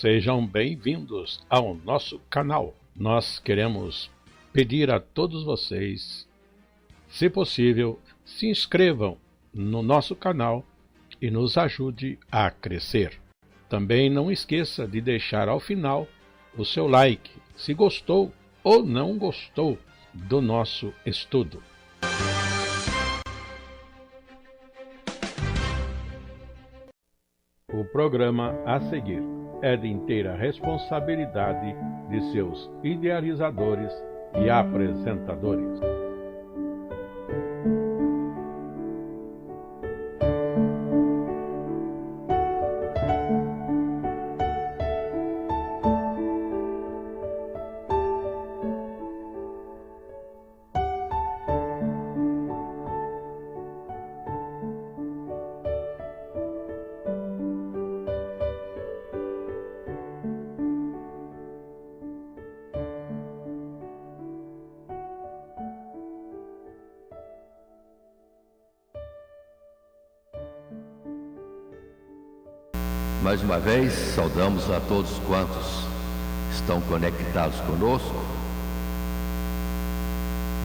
Sejam bem-vindos ao nosso canal. Nós queremos pedir a todos vocês, se possível, se inscrevam no nosso canal e nos ajude a crescer. Também não esqueça de deixar ao final o seu like, se gostou ou não gostou do nosso estudo. O programa a seguir é de inteira responsabilidade de seus idealizadores e apresentadores. Mais uma vez, saudamos a todos quantos estão conectados conosco.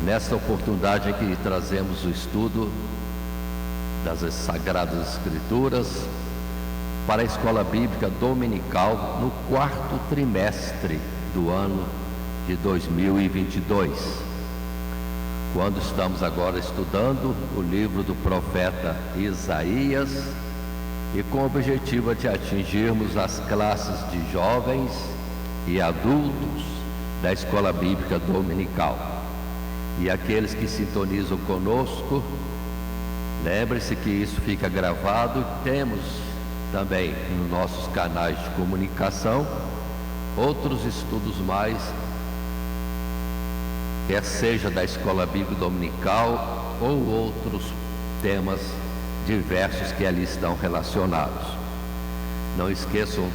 Nesta oportunidade em que trazemos o estudo das Sagradas Escrituras para a Escola Bíblica Dominical no quarto trimestre do ano de 2022, quando estamos agora estudando o livro do profeta Isaías, e com o objetivo de atingirmos as classes de jovens e adultos da Escola Bíblica Dominical. E aqueles que sintonizam conosco, lembre-se que isso fica gravado. Temos também nos nossos canais de comunicação outros estudos mais, quer seja da Escola Bíblica Dominical ou outros temas diversos que ali estão relacionados. Não esqueçam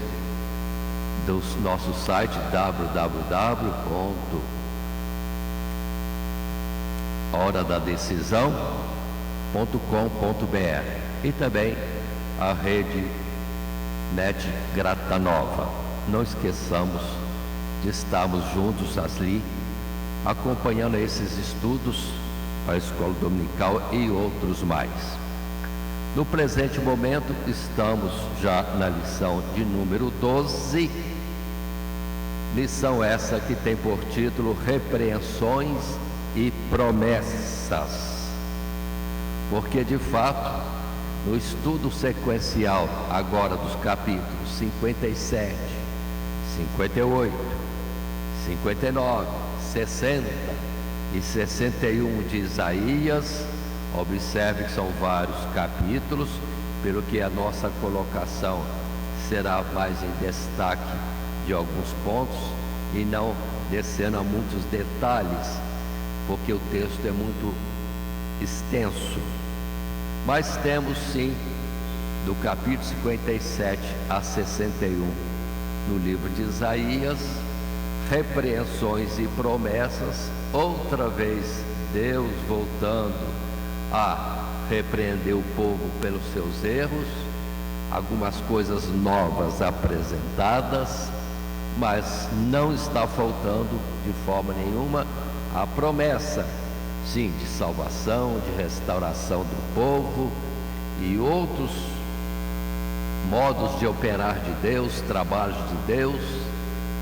do nosso site www.horadadecisão.com.br e também a rede Net Grata Nova. Não esqueçamos de estarmos juntos ali, acompanhando esses estudos para a Escola Dominical e outros mais. No presente momento, estamos já na lição de número 12, lição essa que tem por título Repreensões e Promessas, porque de fato, no estudo sequencial agora dos capítulos 57, 58, 59, 60 e 61 de Isaías, observe que são vários capítulos, pelo que a nossa colocação será mais em destaque de alguns pontos e não descendo a muitos detalhes, porque o texto é muito extenso. Mas temos sim, do capítulo 57 a 61, no livro de Isaías, repreensões e promessas, outra vez Deus voltando a repreender o povo pelos seus erros, algumas coisas novas apresentadas, mas não está faltando de forma nenhuma a promessa, sim, de salvação, de restauração do povo e outros modos de operar de Deus, trabalhos de Deus,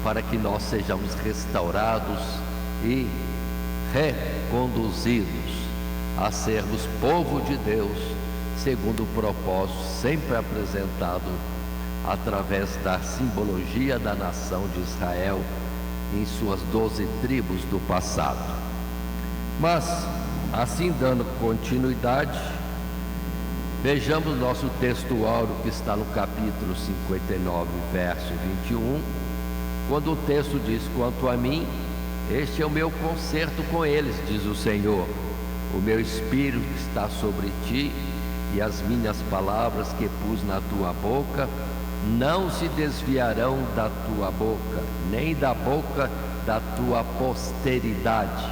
para que nós sejamos restaurados e reconduzidos a sermos povo de Deus, segundo o propósito sempre apresentado através da simbologia da nação de Israel em suas 12 tribos do passado. Mas, assim dando continuidade, vejamos nosso texto áureo que está no capítulo 59, verso 21, quando o texto diz: quanto a mim, este é o meu concerto com eles, diz o Senhor. O meu espírito está sobre ti, e as minhas palavras que pus na tua boca não se desviarão da tua boca, nem da boca da tua posteridade,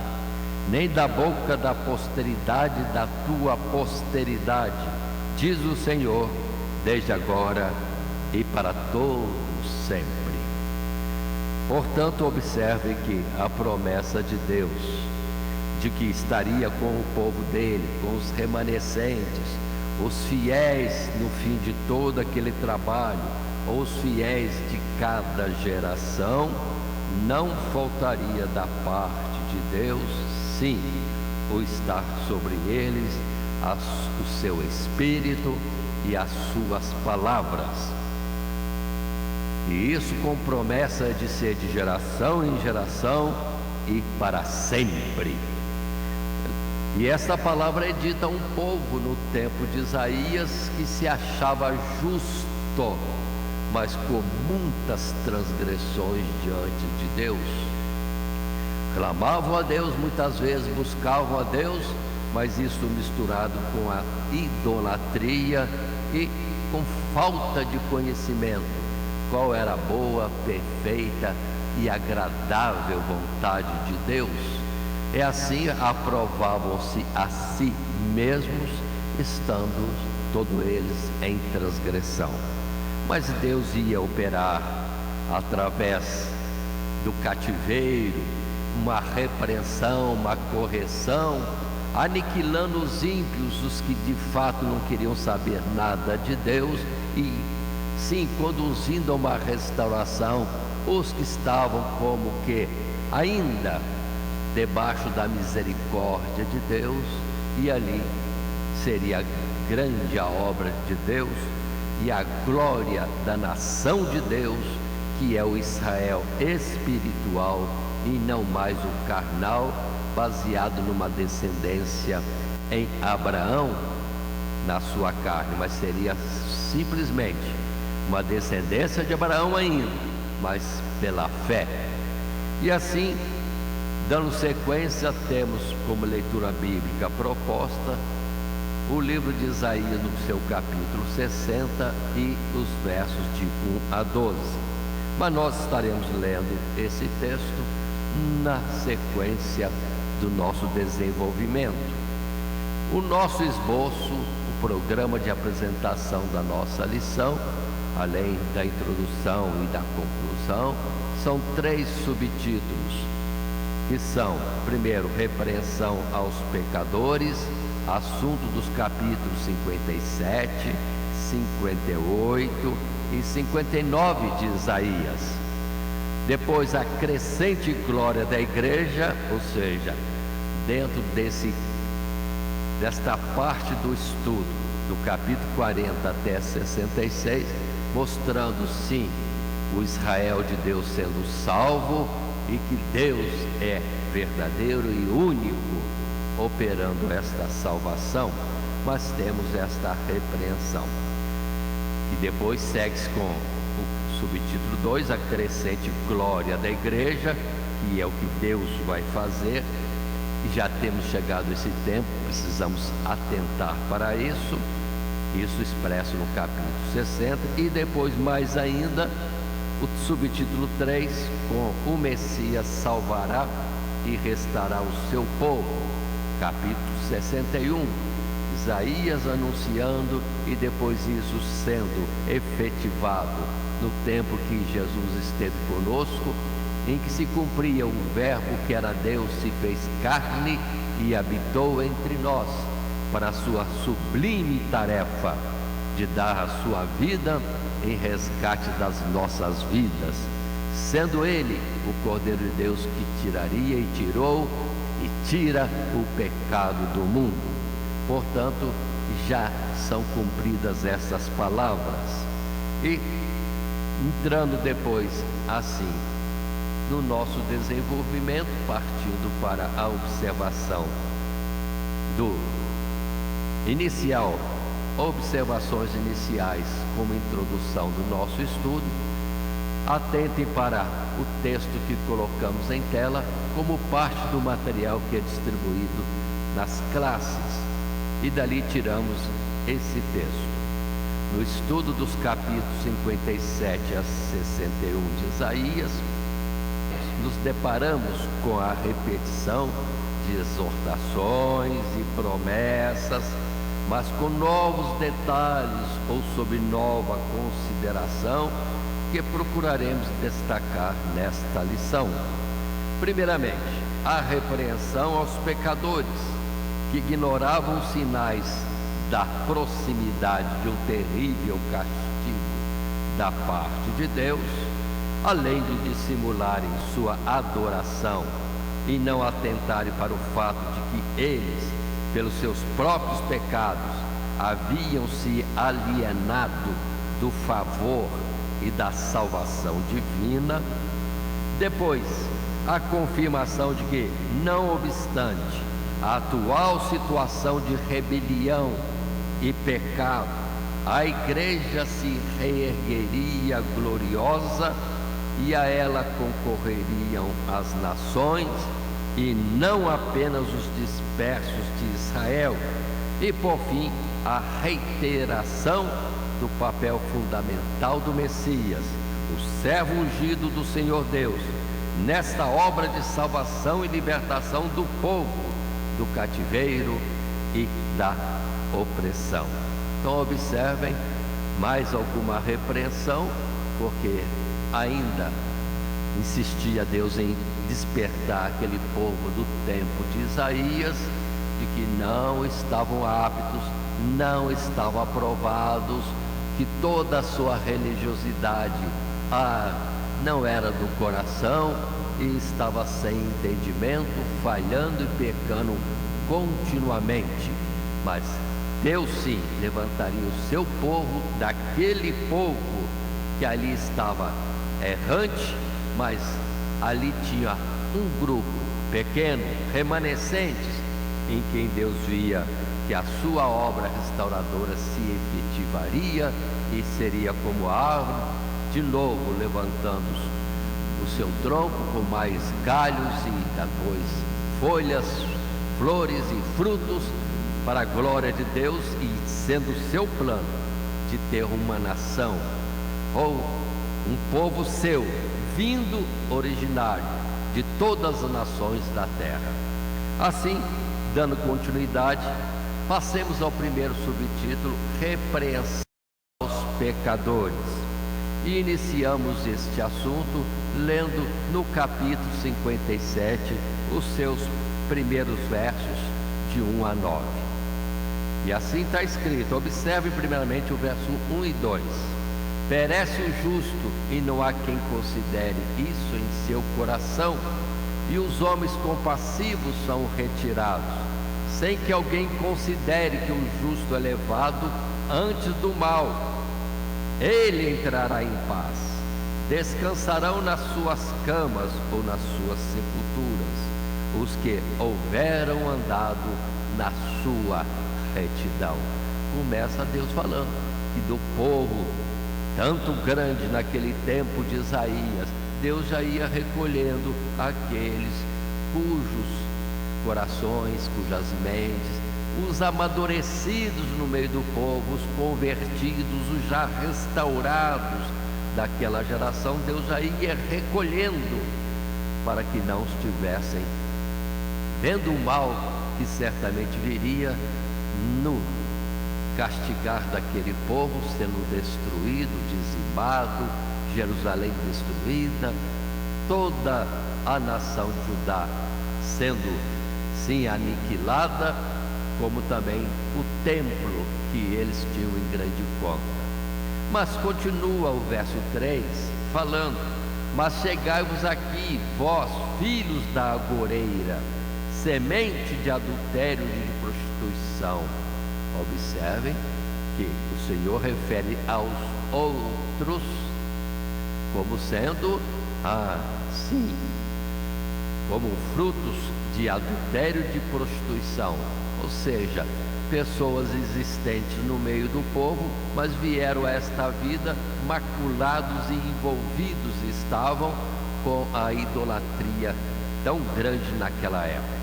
nem da boca da posteridade da tua posteridade, diz o Senhor, desde agora e para todos sempre. Portanto, observe que a promessa de Deus, de que estaria com o povo dele, com os remanescentes, os fiéis no fim de todo aquele trabalho, ou os fiéis de cada geração, não faltaria da parte de Deus, sim, o estar sobre eles o seu Espírito e as suas palavras. E isso com promessa de ser de geração em geração e para sempre. E essa palavra é dita a um povo no tempo de Isaías que se achava justo, mas com muitas transgressões diante de Deus. Clamavam a Deus muitas vezes, buscavam a Deus, mas isso misturado com a idolatria e com falta de conhecimento, qual era a boa, perfeita e agradável vontade de Deus. E assim aprovavam-se a si mesmos, estando todos eles em transgressão. Mas Deus ia operar através do cativeiro, uma repreensão, uma correção, aniquilando os ímpios, os que de fato não queriam saber nada de Deus, e sim conduzindo a uma restauração os que estavam como que ainda debaixo da misericórdia de Deus, e ali seria grande a obra de Deus e a glória da nação de Deus, que é o Israel espiritual e não mais o carnal, baseado numa descendência em Abraão na sua carne, mas seria simplesmente uma descendência de Abraão ainda, mas pela fé. E assim, dando sequência, temos como leitura bíblica proposta o livro de Isaías, no seu capítulo 60 e os versos de 1 a 12. Mas nós estaremos lendo esse texto na sequência do nosso desenvolvimento. O nosso esboço, o programa de apresentação da nossa lição, além da introdução e da conclusão, são 3 subtítulos, que são, primeiro, repreensão aos pecadores, assunto dos capítulos 57, 58 e 59 de Isaías. Depois, a crescente glória da igreja, ou seja, dentro desta parte do estudo, do capítulo 40 até 66, mostrando sim o Israel de Deus sendo salvo e que Deus é verdadeiro e único operando esta salvação. Mas temos esta repreensão, que depois segue-se com o subtítulo 2, a crescente glória da igreja, que é o que Deus vai fazer, e já temos chegado a esse tempo, precisamos atentar para isso expresso no capítulo 60, e depois mais ainda o subtítulo 3, com o Messias salvará e restará o seu povo, capítulo 61, Isaías anunciando e depois isso sendo efetivado no tempo que Jesus esteve conosco, em que se cumpria o verbo que era Deus, se fez carne e habitou entre nós, para a sua sublime tarefa de dar a sua vida em resgate das nossas vidas, sendo Ele o Cordeiro de Deus que tiraria e tirou e tira o pecado do mundo. Portanto, já são cumpridas essas palavras. E entrando depois assim no nosso desenvolvimento, partindo para a observação do inicial, observações iniciais como introdução do nosso estudo, atentem para o texto que colocamos em tela como parte do material que é distribuído nas classes, e dali tiramos esse texto. No estudo dos capítulos 57 a 61 de Isaías, nos deparamos com a repetição de exortações e promessas, mas com novos detalhes ou sob nova consideração, que procuraremos destacar nesta lição. Primeiramente, a repreensão aos pecadores que ignoravam os sinais da proximidade de um terrível castigo da parte de Deus, além de dissimularem sua adoração e não atentarem para o fato de que eles, pelos seus próprios pecados, haviam se alienado do favor e da salvação divina. Depois, a confirmação de que, não obstante a atual situação de rebelião e pecado, a igreja se reergueria gloriosa e a ela concorreriam as nações e não apenas os dispersos de Israel. E por fim, a reiteração do papel fundamental do Messias, o servo ungido do Senhor Deus, nesta obra de salvação e libertação do povo do cativeiro e da opressão. Então observem mais alguma repreensão, porque ainda insistia Deus em despertar aquele povo do tempo de Isaías, de que não estavam aptos, não estavam aprovados, que toda a sua religiosidade não era do coração e estava sem entendimento, falhando e pecando continuamente. Mas Deus sim levantaria o seu povo, daquele povo que ali estava errante, mas ali tinha um grupo pequeno, remanescentes, em quem Deus via que a sua obra restauradora se efetivaria e seria como a árvore, de novo levantando o seu tronco com mais galhos e depois folhas, flores e frutos, para a glória de Deus, e sendo o seu plano de ter uma nação ou um povo seu, vindo originário de todas as nações da terra. Assim, dando continuidade, passemos ao primeiro subtítulo, repreensão aos pecadores, e iniciamos este assunto lendo no capítulo 57 os seus primeiros versos de 1 a 9. E assim está escrito. Observe primeiramente o verso 1 e 2. Perece o justo, e não há quem considere isso em seu coração, e os homens compassivos são retirados, sem que alguém considere que o justo é levado antes do mal. Ele entrará em paz, descansarão nas suas camas ou nas suas sepulturas os que houveram andado na sua retidão. Começa Deus falando que do povo tanto grande naquele tempo de Isaías, Deus já ia recolhendo aqueles cujos corações, cujas mentes, os amadurecidos no meio do povo, os convertidos, os já restaurados daquela geração, Deus já ia recolhendo para que não estivessem vendo o mal que certamente viria no castigar daquele povo, sendo destruído, dizimado, Jerusalém destruída, toda a nação de Judá sendo sim aniquilada, como também o templo que eles tinham em grande conta. Mas continua o verso 3 falando: mas chegai-vos aqui, vós, filhos da agoreira, semente de adultério e de prostituição. Observem que o Senhor refere aos outros como sendo, sim, como frutos de adultério e de prostituição, ou seja, pessoas existentes no meio do povo, mas vieram a esta vida maculados e envolvidos estavam com a idolatria tão grande naquela época.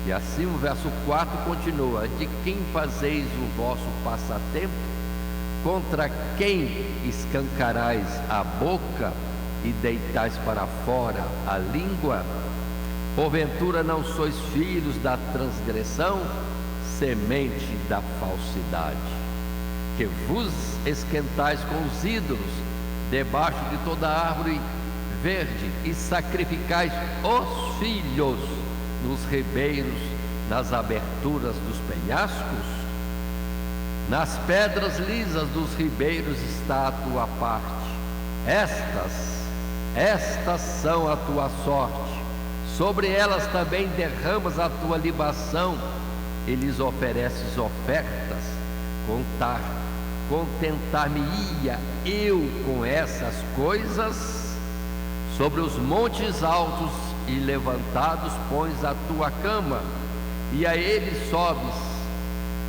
E assim o verso 4 continua: de quem fazeis o vosso passatempo? Contra quem escancarais a boca e deitais para fora a língua? Porventura não sois filhos da transgressão, semente da falsidade, que vos esquentais com os ídolos, debaixo de toda árvore verde, e sacrificais os filhos nos ribeiros, nas aberturas dos penhascos? Nas pedras lisas dos ribeiros está a tua parte. Estas são a tua sorte. Sobre elas também derramas a tua libação e lhes ofereces ofertas. Contentar-me-ia eu com essas coisas? Sobre os montes altos e levantados pões a tua cama, e a eles sobes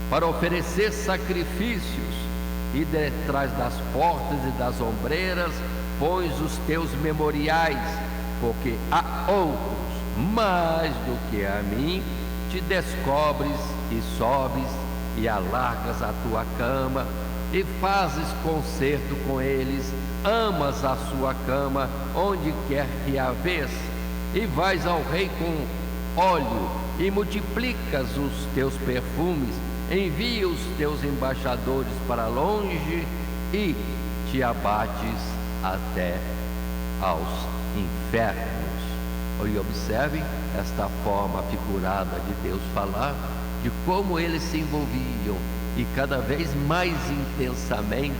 para oferecer sacrifícios, e detrás das portas e das ombreiras pões os teus memoriais, porque a outros mais do que a mim te descobres e sobes e alargas a tua cama e fazes concerto com eles, amas a sua cama onde quer que a vês, e vais ao rei com óleo e multiplicas os teus perfumes, envia os teus embaixadores para longe e te abates até aos infernos. E observem esta forma figurada de Deus falar de como eles se envolviam, e cada vez mais intensamente,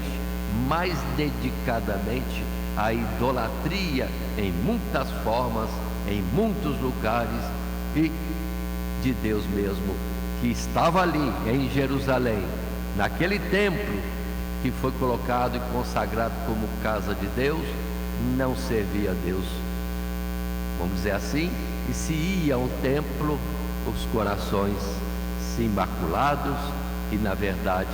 mais dedicadamente, a idolatria em muitas formas, em muitos lugares, e de Deus mesmo, que estava ali em Jerusalém, naquele templo que foi colocado e consagrado como casa de Deus, não servia a Deus, vamos dizer assim, e se ia ao templo, os corações se imaculados e, na verdade,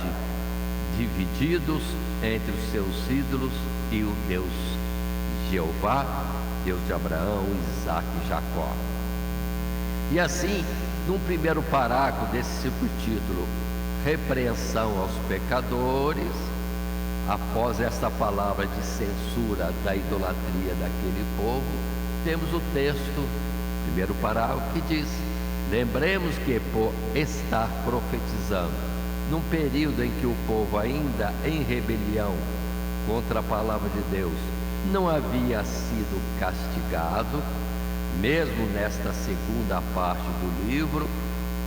divididos entre os seus ídolos e o Deus Jeová, Deus de Abraão, Isaque e Jacó. E assim, num primeiro parágrafo desse subtítulo, repreensão aos pecadores, após esta palavra de censura da idolatria daquele povo, temos o texto, primeiro parágrafo, que diz: lembremos que, por estar profetizando num período em que o povo ainda em rebelião contra a palavra de Deus não havia sido castigado, mesmo nesta segunda parte do livro,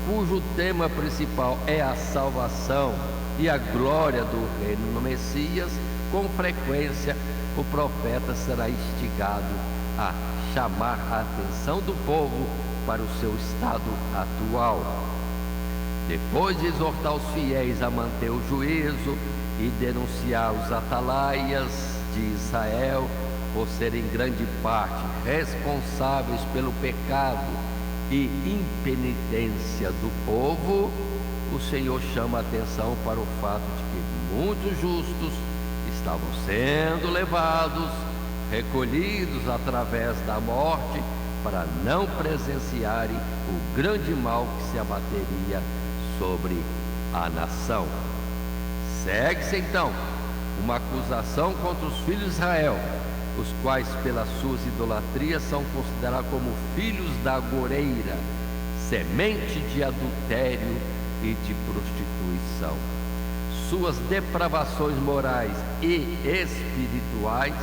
cujo tema principal é a salvação e a glória do reino no Messias, com frequência o profeta será instigado a chamar a atenção do povo para o seu estado atual. Depois de exortar os fiéis a manter o juízo e denunciar os atalaias de Israel por serem em grande parte responsáveis pelo pecado e impenitência do povo, o Senhor chama a atenção para o fato de que muitos justos estavam sendo levados, recolhidos através da morte, para não presenciarem o grande mal que se abateria sobre a nação. Segue-se então uma acusação contra os filhos de Israel, os quais pelas suas idolatrias são considerados como filhos da agoreira, semente de adultério e de prostituição. Suas depravações morais e espirituais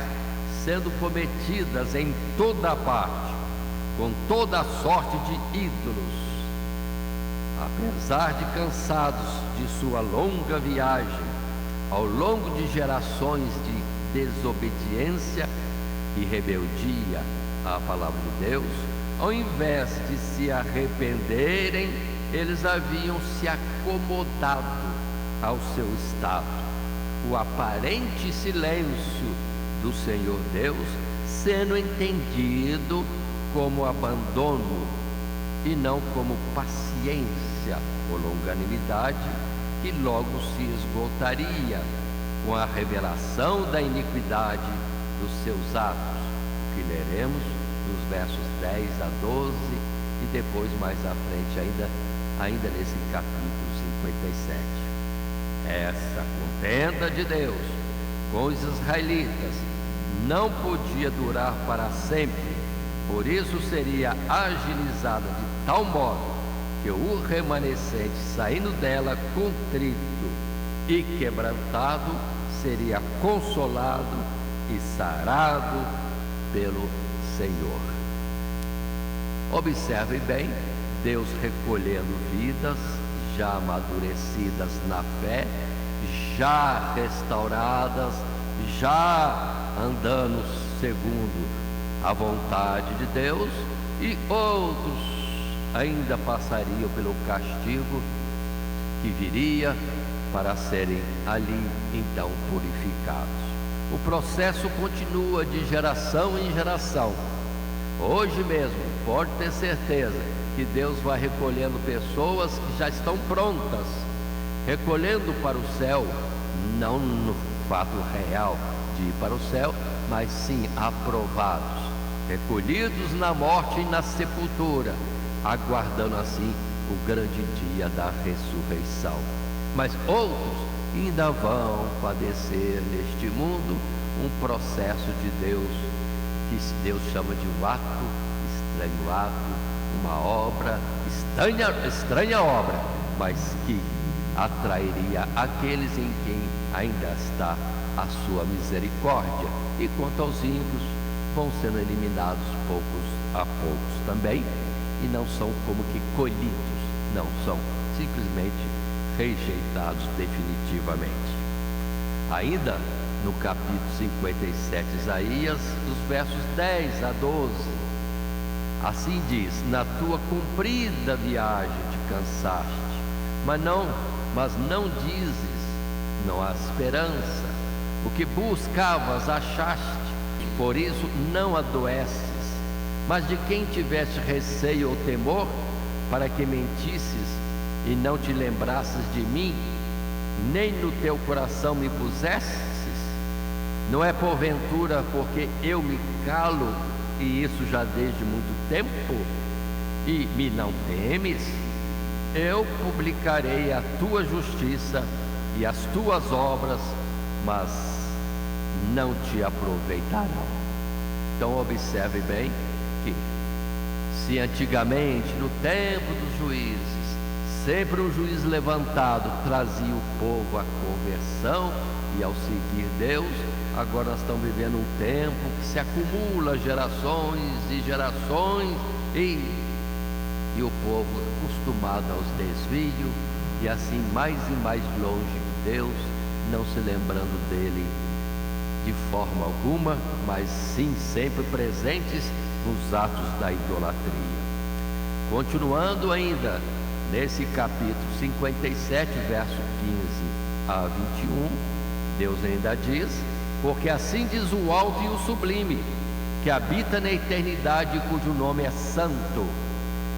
sendo cometidas em toda parte, com toda a sorte de ídolos. Apesar de cansados de sua longa viagem, ao longo de gerações de desobediência e rebeldia à palavra de Deus, ao invés de se arrependerem, eles haviam se acomodado ao seu estado. O aparente silêncio do Senhor Deus sendo entendido como abandono e não como paciência ou longanimidade, que logo se esgotaria com a revelação da iniquidade dos seus atos, que leremos dos versos 10 a 12 e depois mais à frente ainda nesse capítulo 57. Essa contenda de Deus com os israelitas não podia durar para sempre, por isso seria agilizada de tal modo que o remanescente, saindo dela contrito e quebrantado, seria consolado e sarado pelo Senhor. Observe bem, Deus recolhendo vidas já amadurecidas na fé, já restauradas, já andando segundo a vontade de Deus, e outros ainda passariam pelo castigo que viria para serem ali então purificados. O processo continua de geração em geração. Hoje mesmo, pode ter certeza que Deus vai recolhendo pessoas que já estão prontas, recolhendo para o céu, não no fato real de ir para o céu, mas sim aprovados, recolhidos na morte e na sepultura, aguardando assim o grande dia da ressurreição. Mas outros ainda vão padecer neste mundo um processo de Deus, que Deus chama de um ato, estranho ato, uma obra, estranha obra, mas que atrairia aqueles em quem ainda está a sua misericórdia. E quanto aos ímpios, vão sendo eliminados poucos a poucos também, e não são como que colhidos, não, são simplesmente rejeitados definitivamente. Ainda no capítulo 57 de Isaías, dos versos 10 a 12, assim diz: na tua comprida viagem te cansaste, mas não dizes, não há esperança. O que buscavas achaste, por isso não adoeces. Mas de quem tiveste receio ou temor, para que mentisses e não te lembrasses de mim, nem no teu coração me pusesses? Não é porventura porque eu me calo, e isso já desde muito tempo, e me não temes? Eu publicarei a tua justiça e as tuas obras, mas não te aproveitarão. Então observe bem que, se antigamente, no tempo dos juízes, sempre um juiz levantado trazia o povo à conversão e ao seguir Deus, agora nós estamos vivendo um tempo que se acumula gerações e gerações, e o povo acostumado aos desvios, e assim mais e mais longe de Deus, não se lembrando dele de forma alguma, mas sim sempre presentes nos atos da idolatria. Continuando ainda nesse capítulo 57, verso 15 a 21, Deus ainda diz: porque assim diz o alto e o sublime, que habita na eternidade, cujo nome é santo.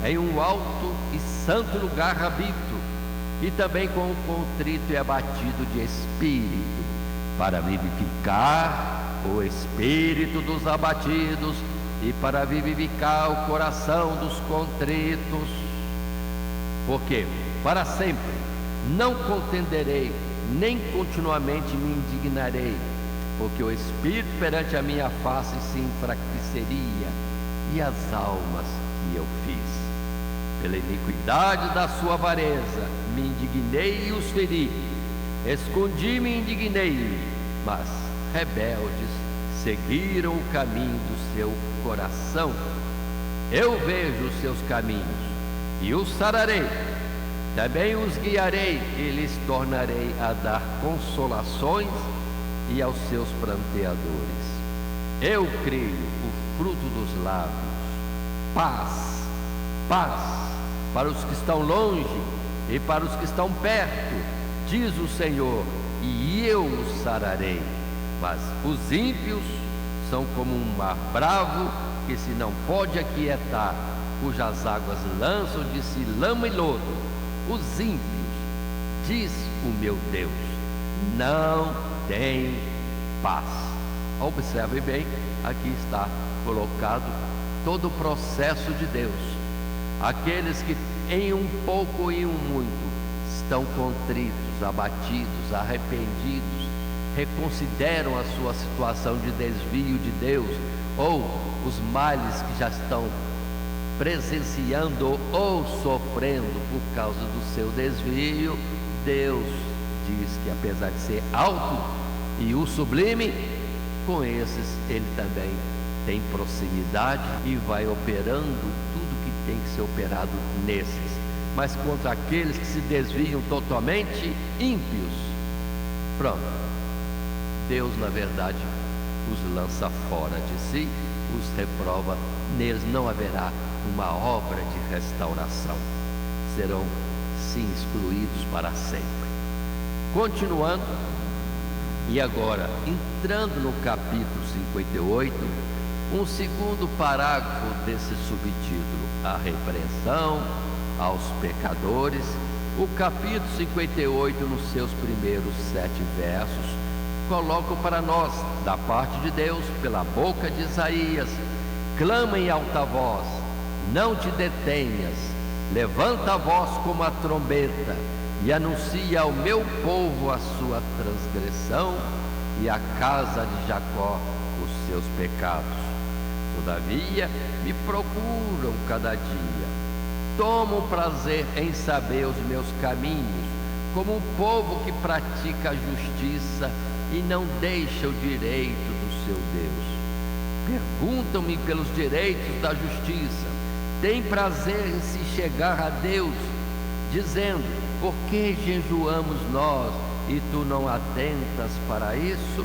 Em um alto e santo lugar habito, e também com o contrito e abatido de espírito, para vivificar o espírito dos abatidos e para vivificar o coração dos contritos. Porque para sempre não contenderei, nem continuamente me indignarei, porque o espírito perante a minha face se enfraqueceria, e as almas que eu fiz, pela iniquidade da sua avareza, me indignei e os feri, escondi-me e indignei-me, mas rebeldes seguiram o caminho do seu coração. Eu vejo os seus caminhos e os sararei, também os guiarei e lhes tornarei a dar consolações, e aos seus pranteadores eu creio o fruto dos lábios. Paz, paz para os que estão longe e para os que estão perto, diz o Senhor, e eu os sararei. Mas os ímpios são como um mar bravo que se não pode aquietar, cujas águas lançam de si lama e lodo. Os ímpios, diz o meu Deus, não tem paz. Observe bem, aqui está colocado todo o processo de Deus. Aqueles que em um pouco e um muito estão contritos, abatidos, arrependidos, reconsideram a sua situação de desvio de Deus, ou os males que já estão presenciando ou sofrendo por causa do seu desvio. Deus diz que, apesar de ser alto e o sublime, com esses ele também tem proximidade e vai operando tudo que tem que ser operado nesses. Mas contra aqueles que se desviam totalmente, ímpios, pronto, Deus na verdade os lança fora de si, os reprova, neles não haverá uma obra de restauração, serão sim excluídos para sempre. Continuando, e agora entrando no capítulo 58, um segundo parágrafo desse subtítulo, a repreensão aos pecadores. O capítulo 58, nos seus primeiros 7 versos, coloca para nós, da parte de Deus, pela boca de Isaías: clama em alta voz, não te detenhas, levanta a voz como a trombeta, e anuncia ao meu povo a sua transgressão, e à casa de Jacó os seus pecados. Todavia me procuram cada dia, tomam prazer em saber os meus caminhos, como um povo que pratica a justiça e não deixa o direito do seu Deus. Perguntam-me pelos direitos da justiça, têm prazer em se chegar a Deus, dizendo: por que jejuamos nós e tu não atentas para isso?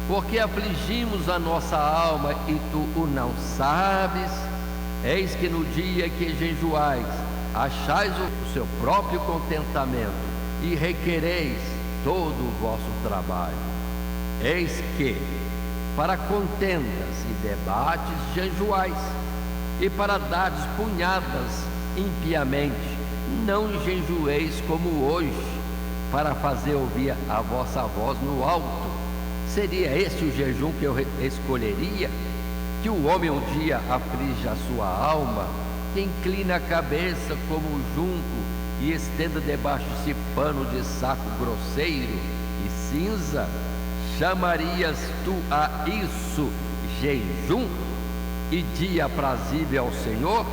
Porque afligimos a nossa alma e tu o não sabes? Eis que no dia que jejuais, achais o seu próprio contentamento e requereis todo o vosso trabalho. Eis que para contendas e debates jejuais, e para dares punhadas impiamente. Não jejueis como hoje, para fazer ouvir a vossa voz no alto. Seria esse o jejum que eu escolheria? Que o homem um dia aflige a sua alma, que inclina a cabeça como o junco e estenda debaixo de si pano de saco grosseiro e cinza? Chamarias tu a isso jejum e dia aprazível ao Senhor?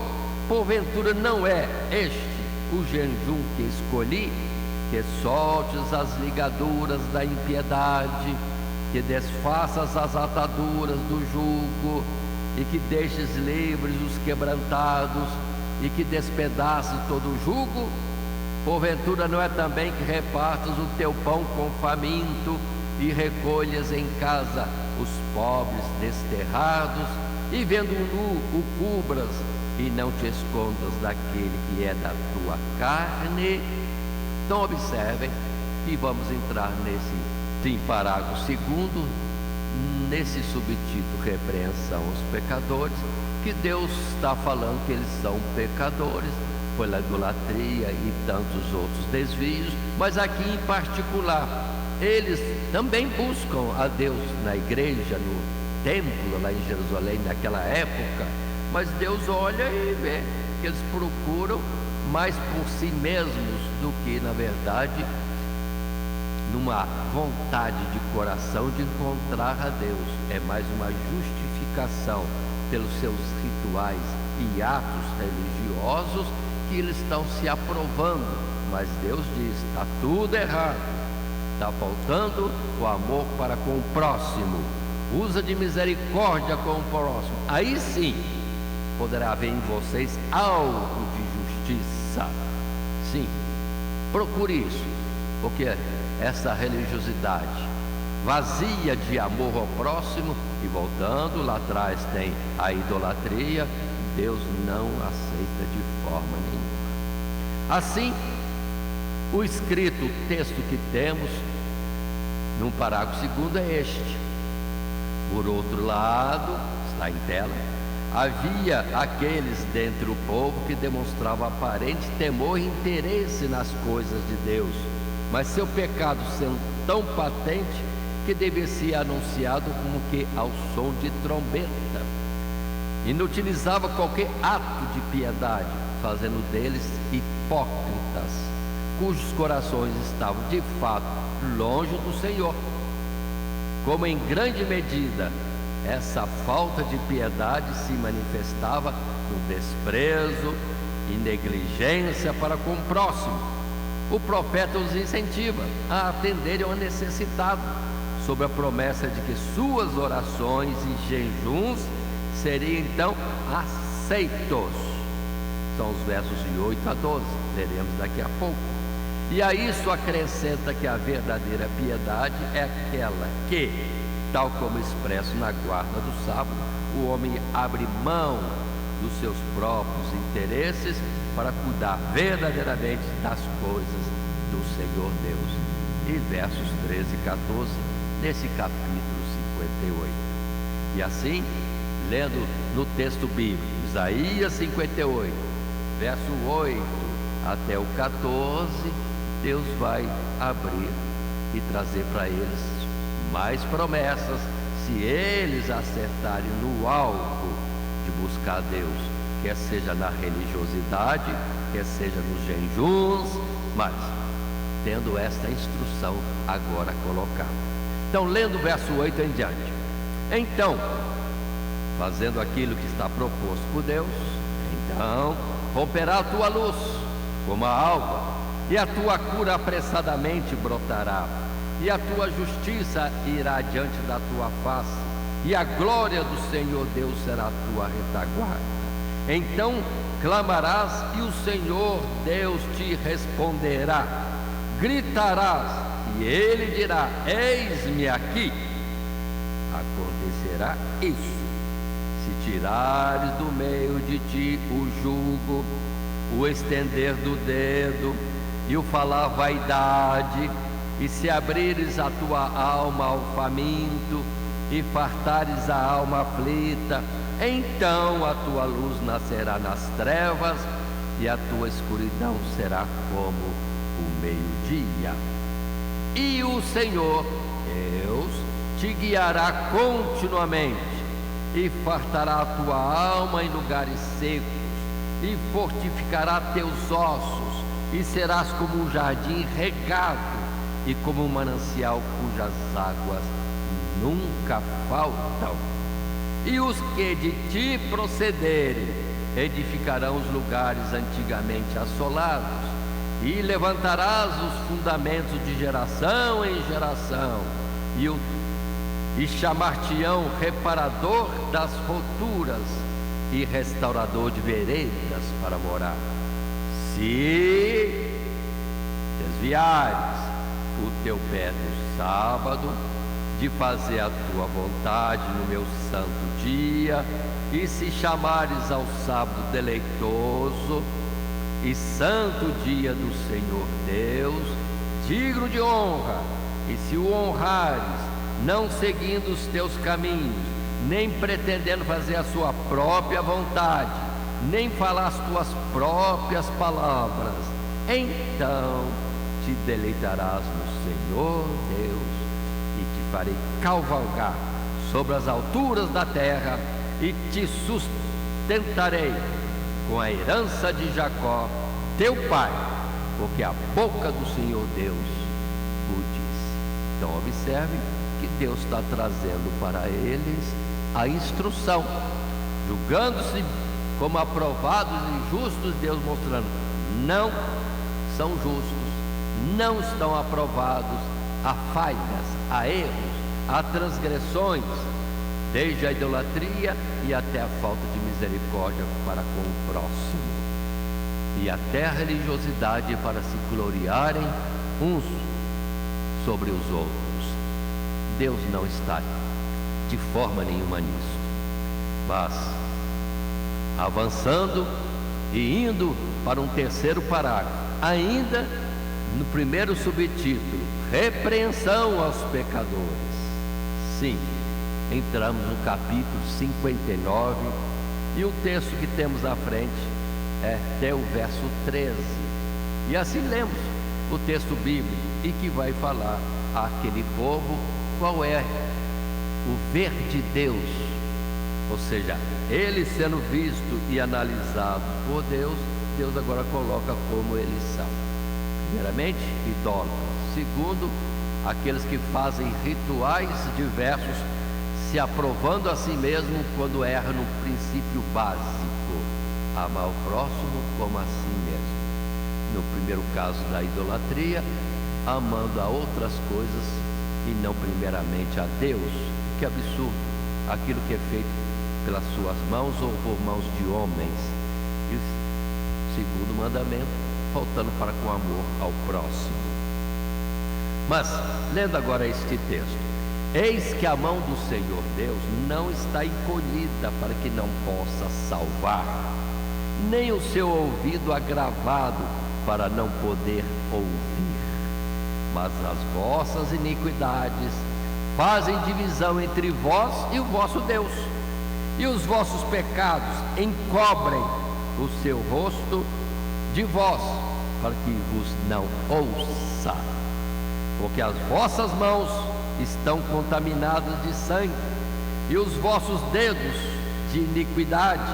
Porventura não é este o jejum que escolhi? Que soltes as ligaduras da impiedade, que desfaças as ataduras do jugo, e que deixes livres os quebrantados, e que despedaces todo o jugo? Porventura não é também que repartas o teu pão com faminto, e recolhas em casa os pobres desterrados, e vendo nu o cubras, e não te escondas daquele que é da tua carne? Então observem, e vamos entrar nesse parágrafo segundo, nesse subtítulo repreensão aos pecadores, que Deus está falando que eles são pecadores pela idolatria e tantos outros desvios, mas aqui em particular eles também buscam a Deus na igreja, no templo lá em Jerusalém naquela época, mas Deus olha e vê que eles procuram mais por si mesmos do que na verdade numa vontade de coração de encontrar a Deus. É mais uma justificação pelos seus rituais e atos religiosos que eles estão se aprovando, mas Deus diz: está tudo errado, está faltando o amor para com o próximo, usa de misericórdia com o próximo, aí sim poderá haver em vocês algo de justiça. Sim, procure isso, porque essa religiosidade vazia de amor ao próximo, e voltando lá atrás tem a idolatria, Deus não aceita de forma nenhuma. Assim, o escrito, o texto que temos no parágrafo segundo é este. Por outro lado, está em tela, havia aqueles dentre o povo que demonstravam aparente temor e interesse nas coisas de Deus, mas seu pecado sendo tão patente que devia ser anunciado como que ao som de trombeta. Inutilizava qualquer ato de piedade, fazendo deles hipócritas, cujos corações estavam de fato longe do Senhor. Como em grande medida essa falta de piedade se manifestava no desprezo e negligência para com o próximo, o profeta os incentiva a atenderem ao necessitado, sob a promessa de que suas orações e jejuns seriam então aceitos. São os versos de 8 a 12, veremos daqui a pouco. E a isso acrescenta que a verdadeira piedade é aquela que, tal como expresso na guarda do sábado, o homem abre mão dos seus próprios interesses para cuidar verdadeiramente das coisas do Senhor Deus. E versos 13 e 14, nesse capítulo 58. E assim, lendo no texto bíblico, Isaías 58, verso 8 até o 14, Deus vai abrir e trazer para eles mais promessas, se eles acertarem no alvo de buscar Deus, quer seja na religiosidade, quer seja nos jejuns, mas tendo esta instrução agora colocada. Então, lendo o verso 8 em diante. Então, fazendo aquilo que está proposto por Deus, então romperá a tua luz como a alva, e a tua cura apressadamente brotará, e a tua justiça irá diante da tua face, e a glória do Senhor Deus será a tua retaguarda. Então clamarás e o Senhor Deus te responderá, gritarás e ele dirá: eis-me aqui. Acontecerá isso, se tirares do meio de ti o jugo, o estender do dedo e o falar vaidade, e se abrires a tua alma ao faminto e fartares a alma aflita, então a tua luz nascerá nas trevas e a tua escuridão será como o meio-dia. E o Senhor Deus te guiará continuamente e fartará a tua alma em lugares secos e fortificará teus ossos, e serás como um jardim regado e como um manancial cujas águas nunca faltam. E os que de ti procederem edificarão os lugares antigamente assolados, e levantarás os fundamentos de geração em geração, e chamar-te-ão reparador das roturas e restaurador de veredas para morar. Se desviares o teu pé do sábado, de fazer a tua vontade no meu santo dia, e se chamares ao sábado deleitoso e santo dia do Senhor Deus, digno de honra, e se o honrares, não seguindo os teus caminhos, nem pretendendo fazer a sua própria vontade, nem falar as tuas próprias palavras, então te deleitarás no Senhor Deus, e te farei cavalgar sobre as alturas da terra, e te sustentarei com a herança de Jacó, teu pai, porque a boca do Senhor Deus o disse. Então observe que Deus está trazendo para eles a instrução, julgando-se como aprovados e justos, Deus mostrando: não são justos, não estão aprovados, há falhas, há erros, há transgressões, desde a idolatria e até a falta de misericórdia para com o próximo, e até a religiosidade para se gloriarem uns sobre os outros. Deus não está de forma nenhuma nisso. Mas, avançando e indo para um terceiro parágrafo, ainda no primeiro subtítulo, repreensão aos pecadores. Sim, entramos no capítulo 59, e o texto que temos à frente é até o verso 13. E assim lemos o texto bíblico, e que vai falar àquele povo qual é o ver de Deus, ou seja, eles sendo visto e analisado por Deus, Deus agora coloca como eles são. Primeiramente, idólatras. Segundo, aqueles que fazem rituais diversos, se aprovando a si mesmo quando erra no princípio básico: amar o próximo como a si mesmo. No primeiro caso da idolatria, amando a outras coisas e não primeiramente a Deus. Que absurdo! Aquilo que é feito pelas suas mãos ou por mãos de homens. E o segundo mandamento, faltando para com amor ao próximo. Mas, lendo agora este texto: eis que a mão do Senhor Deus não está encolhida para que não possa salvar, nem o seu ouvido agravado para não poder ouvir. Mas as vossas iniquidades fazem divisão entre vós e o vosso Deus, e os vossos pecados encobrem o seu rosto de vós, para que vos não ouça. Porque as vossas mãos estão contaminadas de sangue, e os vossos dedos de iniquidade,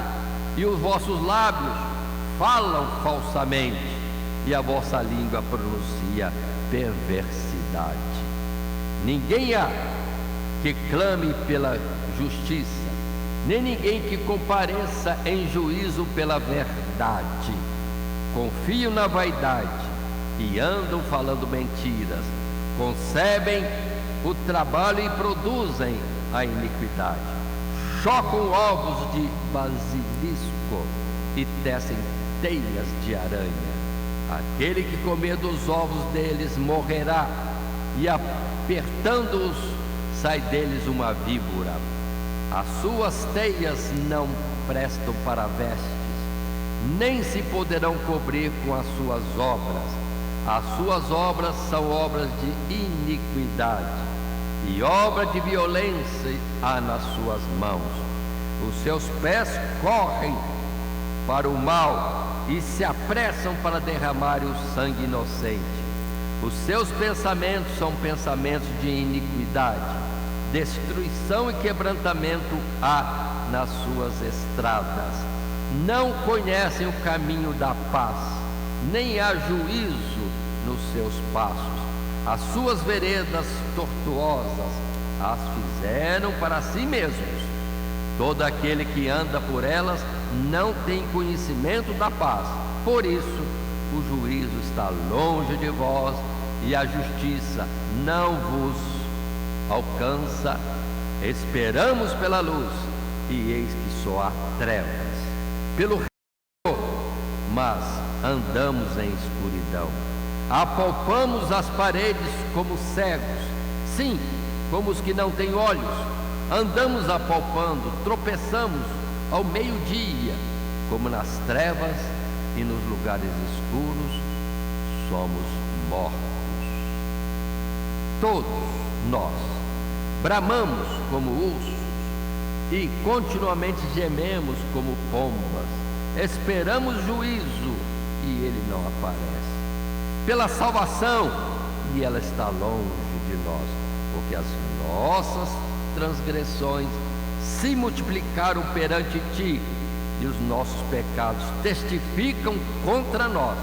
e os vossos lábios falam falsamente, e a vossa língua pronuncia perversidade. Ninguém há que clame pela justiça, nem ninguém que compareça em juízo pela verdade. Confiam na vaidade e andam falando mentiras, concebem o trabalho e produzem a iniquidade, chocam ovos de basilisco e tecem teias de aranha. Aquele que comer dos ovos deles morrerá, e apertando-os sai deles uma víbora. As suas teias não prestam para vestes, nem se poderão cobrir com as suas obras. As suas obras são obras de iniquidade, e obra de violência há nas suas mãos. Os seus pés correm para o mal e se apressam para derramar o sangue inocente. Os seus pensamentos são pensamentos de iniquidade, destruição e quebrantamento há nas suas estradas. Não conhecem o caminho da paz, nem há juízo nos seus passos. As suas veredas tortuosas as fizeram para si mesmos. Todo aquele que anda por elas não tem conhecimento da paz. Por isso, o juízo está longe de vós, e a justiça não vos alcança. Esperamos pela luz, e eis que só há trevas. Pelo Senhor, mas andamos em escuridão. Apalpamos as paredes como cegos, sim, como os que não têm olhos. Andamos apalpando, tropeçamos ao meio-dia, como nas trevas e nos lugares escuros, somos mortos. Todos nós bramamos como ursos e continuamente gememos como pombas. Esperamos juízo e ele não aparece. Pela salvação, e ela está longe de nós, porque as nossas transgressões se multiplicaram perante ti, e os nossos pecados testificam contra nós,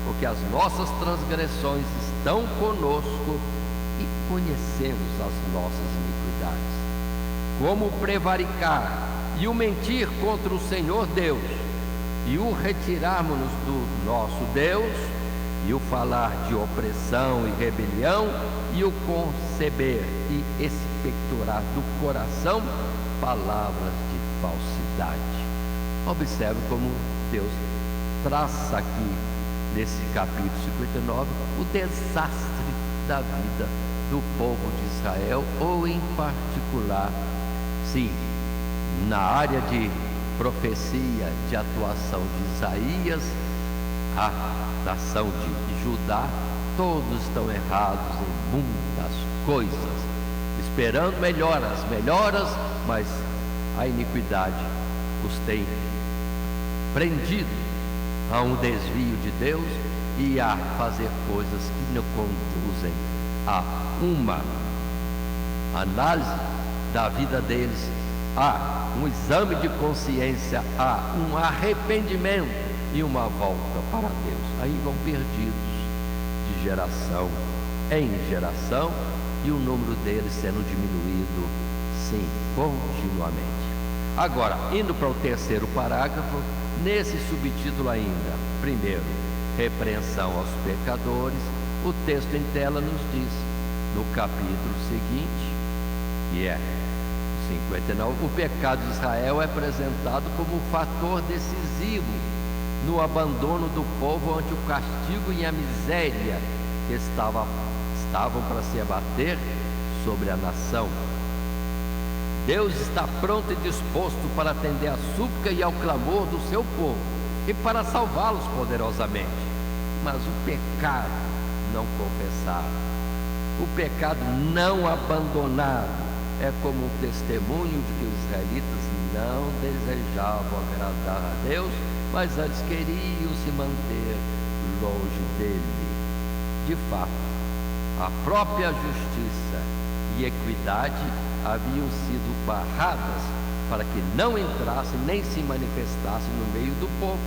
porque as nossas transgressões estão conosco e conhecemos as nossas iniquidades. Como o prevaricar e o mentir contra o Senhor Deus, e o retirarmos-nos do nosso Deus, e o falar de opressão e rebelião, e o conceber e expectorar do coração palavras de falsidade. Observe como Deus traça aqui, nesse capítulo 59, o desastre da vida do povo de Israel, ou em particular, sim, na área de profecia, de atuação de Isaías, a nação de Judá, todos estão errados em muitas coisas, esperando melhoras, mas a iniquidade os tem prendido a um desvio de Deus e a fazer coisas que não conduzem a uma análise da vida deles, a um exame de consciência, a um arrependimento e uma volta para Deus. Aí vão perdidos de geração em geração, e o número deles sendo diminuído, sim, continuamente. Agora, indo para o terceiro parágrafo, nesse subtítulo ainda, primeiro, repreensão aos pecadores, o texto em tela nos diz: no capítulo seguinte, que é 59, o pecado de Israel é apresentado como um fator decisivo no abandono do povo ante o castigo e a miséria que estavam para se abater sobre a nação. Deus está pronto e disposto para atender à súplica e ao clamor do seu povo e para salvá-los poderosamente. Mas o pecado não confessado, o pecado não abandonado, é como um testemunho de que os israelitas não desejavam agradar a Deus, mas antes queriam se manter longe dele. De fato, a própria justiça e equidade haviam sido barradas para que não entrassem nem se manifestassem no meio do povo.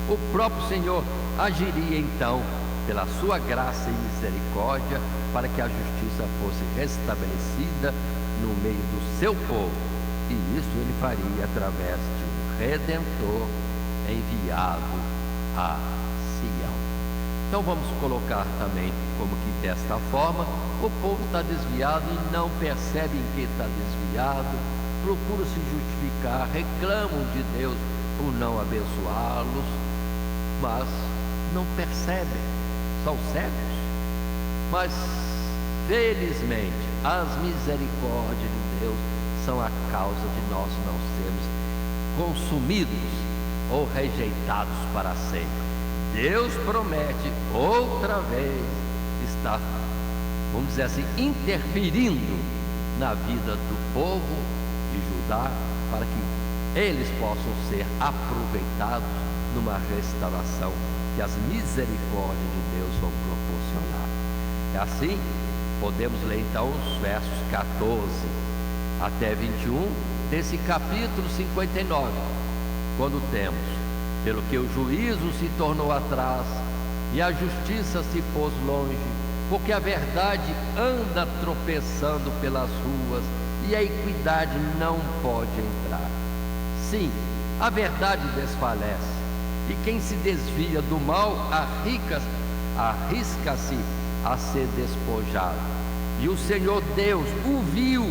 O próprio Senhor agiria então pela sua graça e misericórdia para que a justiça fosse restabelecida no meio do seu povo, e isso ele faria através de um Redentor enviado a Sião. Então vamos colocar também como que desta forma o povo está desviado e não percebe em que está desviado, procuram se justificar, reclamam de Deus por não abençoá-los, mas não percebem, são cegos. Mas felizmente as misericórdias de Deus são a causa de nós não sermos consumidos ou rejeitados para sempre. Deus promete outra vez estar, vamos dizer assim, interferindo na vida do povo de Judá para que eles possam ser aproveitados numa restauração que as misericórdias de Deus vão proporcionar. É assim, podemos ler então os versos 14 até 21 desse capítulo 59, quando temos: pelo que o juízo se tornou atrás e a justiça se pôs longe, porque a verdade anda tropeçando pelas ruas e a equidade não pode entrar. Sim, a verdade desfalece, e quem se desvia do mal arrisca-se a ser despojado. E o Senhor Deus o viu,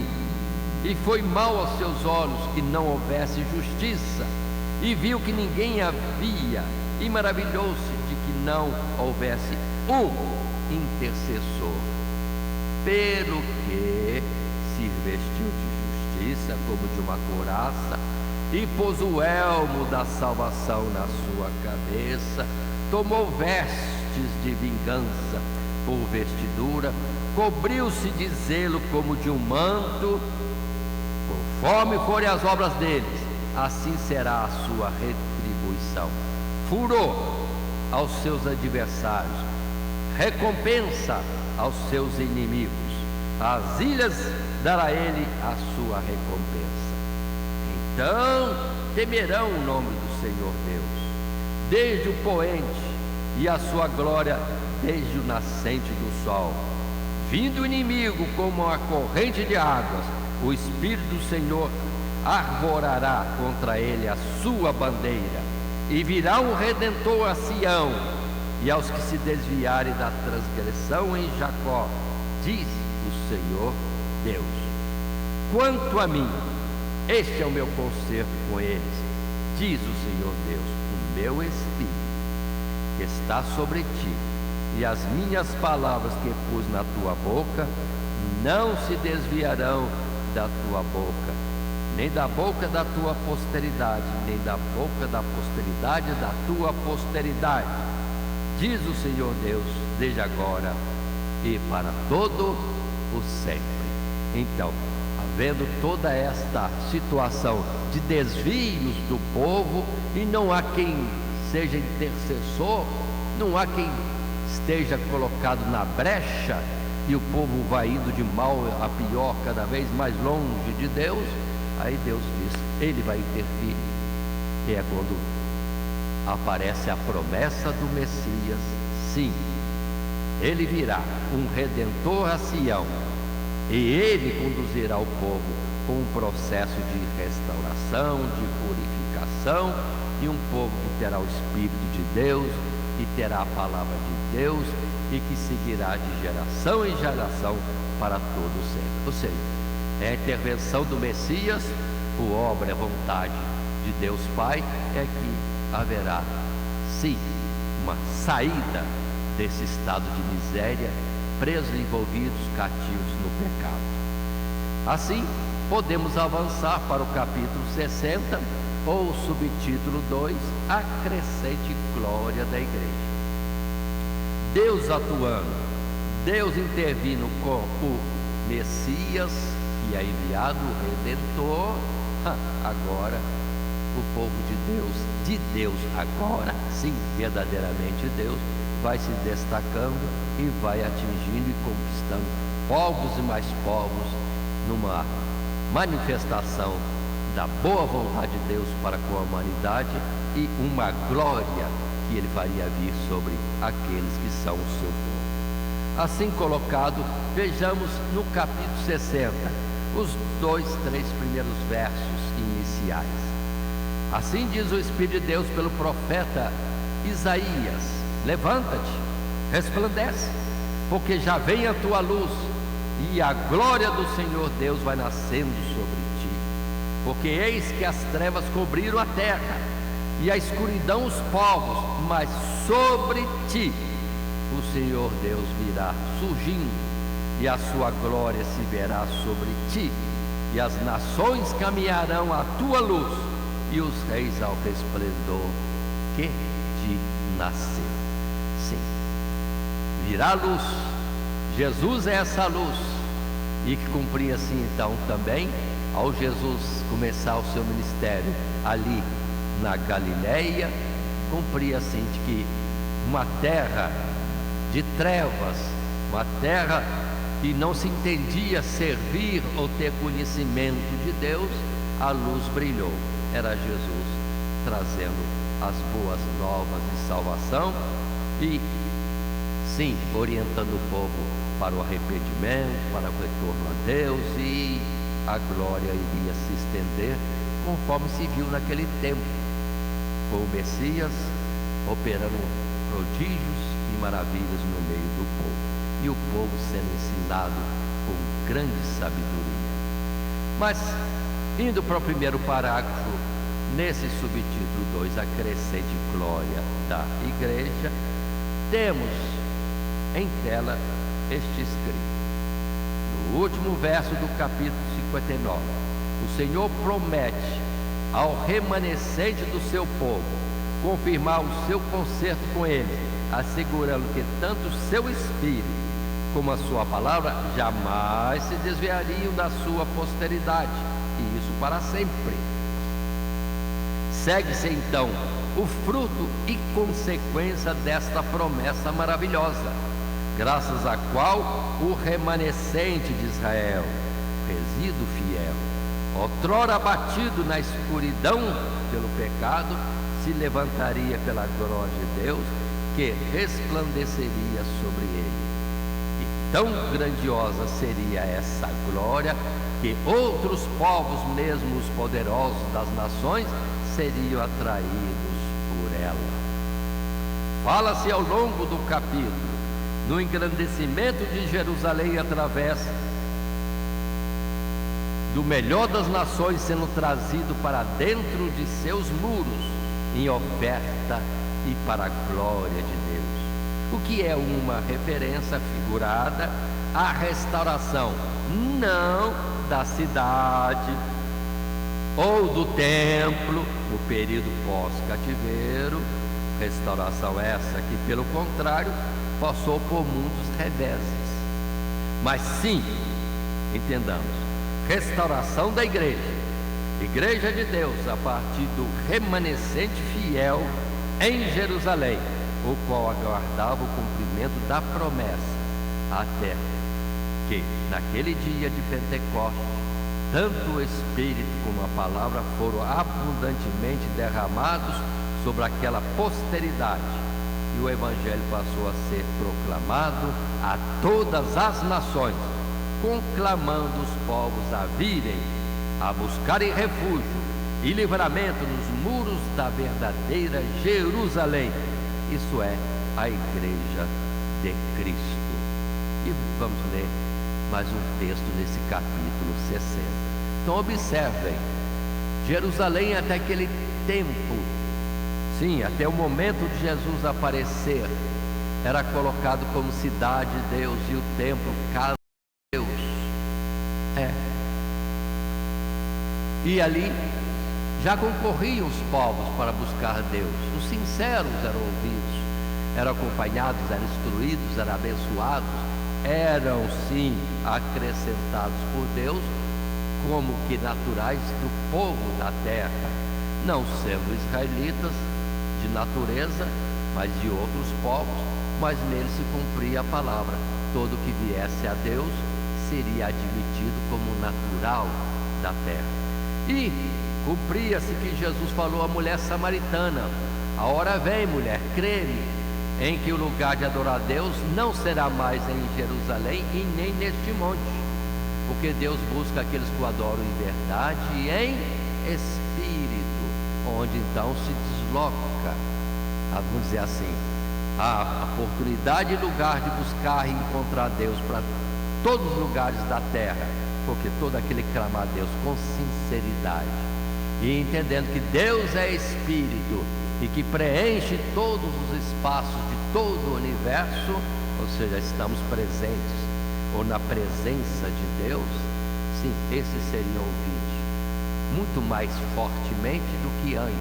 e foi mal aos seus olhos que não houvesse justiça, e viu que ninguém havia, e maravilhou-se de que não houvesse um intercessor. Pelo que se vestiu de justiça como de uma couraça, e pôs o elmo da salvação na sua cabeça, tomou vestes de vingança por vestidura, cobriu-se de zelo como de um manto. Conforme forem as obras deles, assim será a sua retribuição. Furor aos seus adversários, recompensa aos seus inimigos. Às ilhas dará ele a sua recompensa. Então temerão o nome do Senhor Deus, desde o poente, e a sua glória desde o nascente do sol. Vindo o inimigo como a corrente de águas, o Espírito do Senhor arvorará contra ele a sua bandeira, e virá um Redentor a Sião, e aos que se desviarem da transgressão em Jacó, diz o Senhor Deus. Quanto a mim, este é o meu conserto com eles, diz o Senhor Deus: o meu Espírito que está sobre ti, e as minhas palavras que pus na tua boca, não se desviarão da tua boca, nem da boca da tua posteridade, nem da boca da posteridade da tua posteridade, diz o Senhor Deus, desde agora e para todo o sempre. Então, havendo toda esta situação de desvios do povo, e não há quem seja intercessor, não há quem esteja colocado na brecha, e o povo vai indo de mal a pior, cada vez mais longe de Deus, aí Deus diz, ele vai intervir. E é quando aparece a promessa do Messias. Sim, ele virá, um Redentor a Sião, e ele conduzirá o povo com um processo de restauração, de purificação, e um povo que terá o Espírito de Deus e terá a palavra de Deus, e que seguirá de geração em geração para todo sempre. Ou seja, é a intervenção do Messias, por obra e vontade de Deus Pai, é que haverá, sim, uma saída desse estado de miséria, presos, envolvidos, cativos no pecado. Assim, podemos avançar para o capítulo 60, ou subtítulo 2, a crescente glória da igreja. Deus atuando, Deus intervindo com o Messias, que é enviado, o Redentor. Agora o povo de Deus agora sim, verdadeiramente Deus, vai se destacando e vai atingindo e conquistando povos e mais povos, numa manifestação da boa vontade de Deus para com a humanidade e uma glória que ele faria vir sobre aqueles que são o seu povo. Assim colocado, vejamos no capítulo 60 os 3 primeiros versos iniciais. Assim diz o Espírito de Deus pelo profeta Isaías: levanta-te, resplandece, porque já vem a tua luz, e a glória do Senhor Deus vai nascendo sobre ti. Porque eis que as trevas cobriram a terra, e a escuridão os povos, mas sobre ti o Senhor Deus virá surgindo, e a sua glória se verá sobre ti, e as nações caminharão à tua luz, e os reis ao resplendor que te nasceu. Sim, virá luz. Jesus é essa luz, e que cumpria assim então também, ao Jesus começar o seu ministério ali na Galileia, cumpria assim de que uma terra de trevas, uma terra que não se entendia servir ou ter conhecimento de Deus, a luz brilhou. Era Jesus trazendo as boas novas de salvação e sim, orientando o povo para o arrependimento, para o retorno a Deus, e a glória iria se estender conforme se viu naquele tempo, com o Messias operando prodígios e maravilhas no meio do povo, e o povo sendo ensinado com grande sabedoria. Mas, indo para o primeiro parágrafo, nesse subtítulo 2, a crescente glória da igreja, temos em tela este escrito. No último verso do capítulo 59, o Senhor promete ao remanescente do seu povo confirmar o seu concerto com ele, assegurando que tanto o seu espírito como a sua palavra jamais se desviariam da sua posteridade, e isso para sempre. Segue-se então o fruto e consequência desta promessa maravilhosa, graças à qual o remanescente de Israel, resíduo fiel, outrora abatido na escuridão pelo pecado, se levantaria pela glória de Deus, que resplandeceria sobre ele. E tão grandiosa seria essa glória, que outros povos, mesmo os poderosos das nações, seriam atraídos por ela. Fala-se ao longo do capítulo no engrandecimento de Jerusalém através do melhor das nações sendo trazido para dentro de seus muros em oferta e para a glória de Deus, o que é uma referência figurada à restauração não da cidade ou do templo no período pós-cativeiro, restauração essa que, pelo contrário, passou por muitos reveses, mas sim, entendamos, restauração da igreja de Deus, a partir do remanescente fiel em Jerusalém, o qual aguardava o cumprimento da promessa, até que naquele dia de Pentecostes, tanto o Espírito como a palavra foram abundantemente derramados sobre aquela posteridade, e o Evangelho passou a ser proclamado a todas as nações, conclamando os povos a virem, a buscarem refúgio e livramento nos muros da verdadeira Jerusalém, isso é, a igreja de Cristo. E vamos ler mais um texto nesse capítulo 60. Então observem, Jerusalém até aquele tempo, sim, até o momento de Jesus aparecer, era colocado como cidade de Deus, e o templo, casa de Deus. E ali já concorriam os povos para buscar Deus. Os sinceros eram ouvidos, eram acompanhados, eram instruídos, eram abençoados, eram sim acrescentados por Deus como que naturais do povo da terra, não sendo israelitas de natureza, mas de outros povos, mas nele se cumpria a palavra: todo que viesse a Deus seria admitido como natural da terra. E cumpria-se que Jesus falou à mulher samaritana: a hora vem, mulher, crê-me, em que o lugar de adorar a Deus não será mais em Jerusalém e nem neste monte, porque Deus busca aqueles que o adoram em verdade e em espírito, onde então se desloca, vamos dizer assim, a oportunidade e lugar de buscar e encontrar Deus para todos os lugares da terra, porque todo aquele que clama a Deus com sinceridade e entendendo que Deus é espírito e que preenche todos os espaços de todo o universo, ou seja, estamos presentes ou na presença de Deus, sim, esses seriam ouvidos muito mais fortemente do que antes,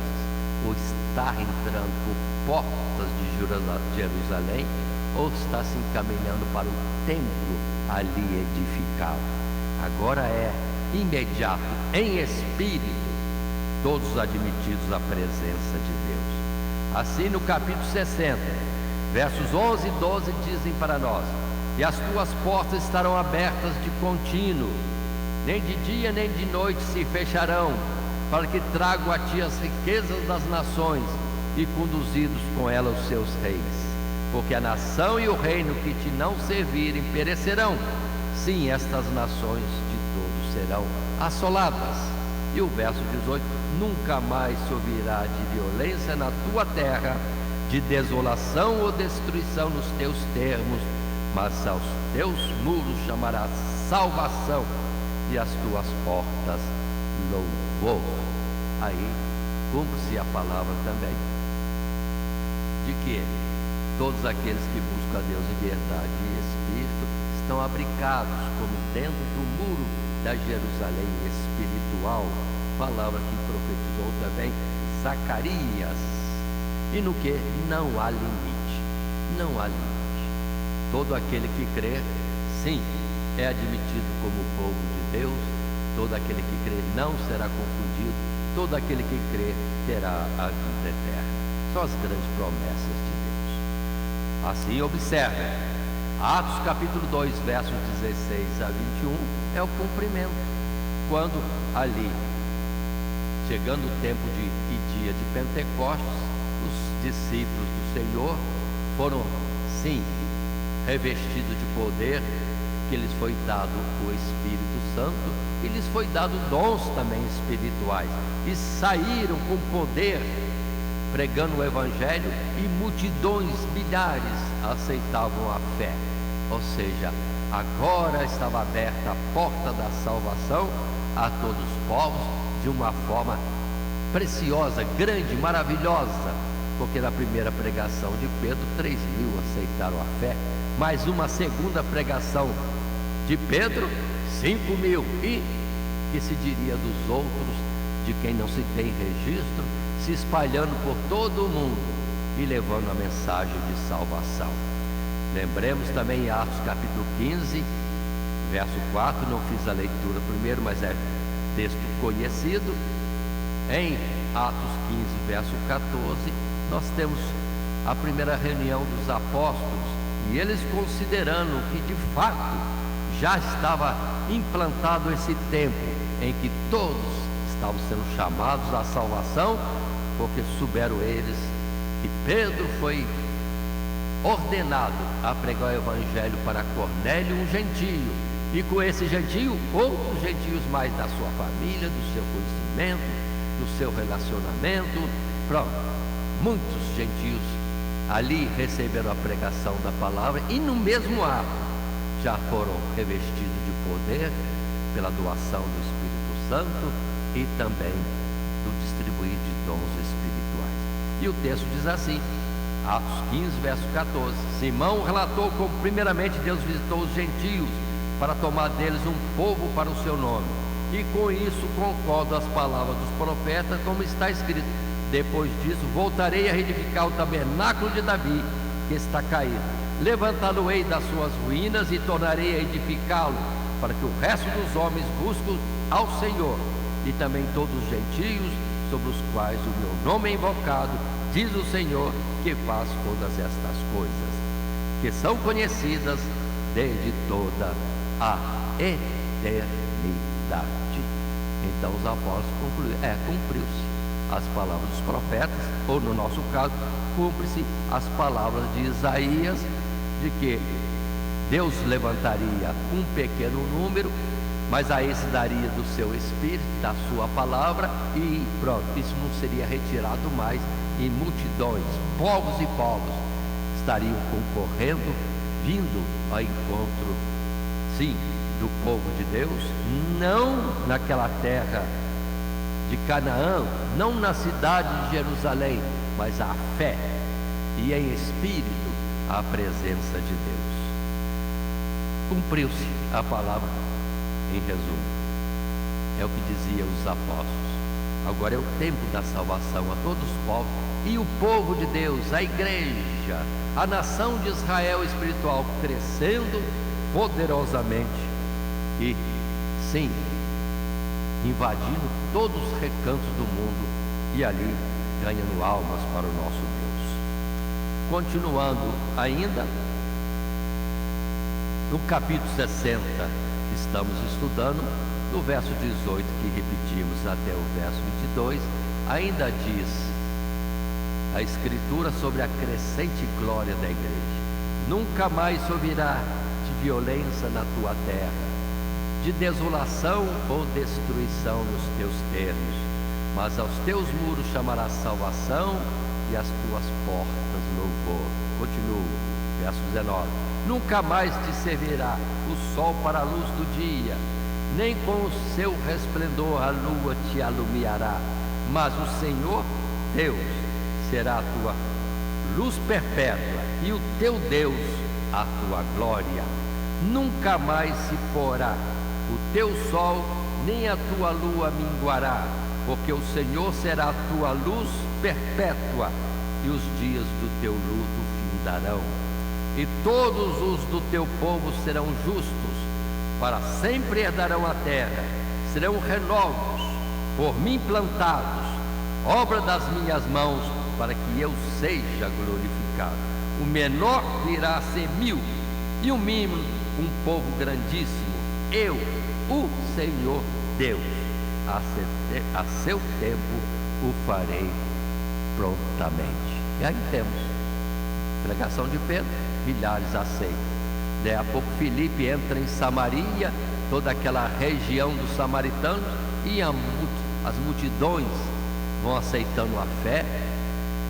ou estar entrando por portas de Jerusalém, ou está se encaminhando para o templo ali edificado. Agora é imediato, em espírito, todos admitidos à presença de Deus. Assim, no capítulo 60, versos 11 e 12 dizem para nós: e as tuas portas estarão abertas de contínuo, nem de dia nem de noite se fecharão, para que tragam a ti as riquezas das nações, e conduzidos com ela os seus reis. Porque a nação e o reino que te não servirem perecerão, sim, estas nações de todos serão assoladas. E o verso 18: nunca mais se ouvirá de violência na tua terra, de desolação ou destruição nos teus termos, mas aos teus muros chamarás salvação, e as tuas portas louvor. Aí cumpre-se a palavra também de que todos aqueles que buscam a Deus em verdade e espírito estão abrigados como dentro do muro da Jerusalém espiritual, palavra que profetizou também Zacarias. E no que? Não há limite, não há limite. Todo aquele que crê, sim, é admitido como povo de Deus. Todo aquele que crê não será confundido. Todo aquele que crê terá a vida eterna. São as grandes promessas de Deus. Assim, observem, Atos capítulo 2, versos 16 a 21, é o cumprimento. Quando ali, chegando o tempo e dia de Pentecostes, os discípulos do Senhor foram, sim, revestidos de poder, que lhes foi dado o Espírito Santo, e lhes foi dado dons também espirituais, e saíram com poder, pregando o Evangelho, e multidões, milhares, aceitavam a fé. Ou seja, agora estava aberta a porta da salvação a todos os povos, de uma forma preciosa, grande, maravilhosa, porque na primeira pregação de Pedro, 3.000 aceitaram a fé, mais uma segunda pregação de Pedro, 5.000, e que se diria dos outros, de quem não se tem registro, se espalhando por todo o mundo e levando a mensagem de salvação. Lembremos também em Atos capítulo 15, verso 4, não fiz a leitura primeiro, mas é texto conhecido. Em Atos 15, verso 14, nós temos a primeira reunião dos apóstolos, e eles considerando que de fato já estava implantado esse tempo em que todos estavam sendo chamados à salvação, porque souberam eles que Pedro foi ordenado a pregar o Evangelho para Cornélio, um gentio, e com esse gentio, outros gentios mais da sua família, do seu conhecimento, do seu relacionamento, pronto, muitos gentios ali receberam a pregação da palavra, e no mesmo ato já foram revestidos de poder, pela doação do Espírito Santo e também do distribuir de dons espirituais. E o texto diz assim, Atos 15, verso 14: Simão relatou como primeiramente Deus visitou os gentios para tomar deles um povo para o seu nome. E com isso concordo as palavras dos profetas, como está escrito: depois disso voltarei a reedificar o tabernáculo de Davi, que está caído. Levantá-lo-ei das suas ruínas e tornarei a edificá-lo, para que o resto dos homens busque ao Senhor, e também todos os gentios sobre os quais o meu nome é invocado, diz o Senhor, que faz todas estas coisas, que são conhecidas desde toda a eternidade. Então os apóstolos concluíram, cumpriu-se as palavras dos profetas, ou no nosso caso, cumpre-se as palavras de Isaías, de que Deus levantaria um pequeno número, mas a esse daria do seu Espírito, da sua palavra, e pronto, isso não seria retirado mais, e multidões, povos e povos, estariam concorrendo, vindo ao encontro, sim, do povo de Deus, não naquela terra de Canaã, não na cidade de Jerusalém, mas a fé e em espírito a presença de Deus. Cumpriu-se a palavra, em resumo, é o que diziam os apóstolos. Agora é o tempo da salvação a todos os povos, e o povo de Deus, a igreja, a nação de Israel espiritual, crescendo poderosamente e, sim, invadindo todos os recantos do mundo e ali ganhando almas para o nosso Deus. Continuando ainda, no capítulo 60, que estamos estudando, no verso 18, que repetimos até o verso 22, ainda diz a Escritura sobre a crescente glória da igreja: nunca mais se ouvirá de violência na tua terra, de desolação ou destruição nos teus termos, mas aos teus muros chamarás salvação e às tuas portas louvor. Continuo, verso 19: nunca mais te servirá o sol para a luz do dia, nem com o seu resplendor a lua te alumiará, mas o Senhor Deus será a tua luz perpétua e o teu Deus a tua glória. Nunca mais se porá o teu sol, nem a tua lua minguará, porque o Senhor será a tua luz perpétua, e os dias do teu luto findarão. E todos os do teu povo serão justos, para sempre herdarão a terra, serão renovos, por mim plantados, obra das minhas mãos, para que eu seja glorificado. O menor virá a ser 1000, e o mínimo um povo grandíssimo. Eu, o Senhor Deus, a seu tempo o farei prontamente. E aí temos pregação de Pedro, milhares aceitam. Daí a pouco Filipe entra em Samaria, toda aquela região dos samaritanos, e as multidões vão aceitando a fé,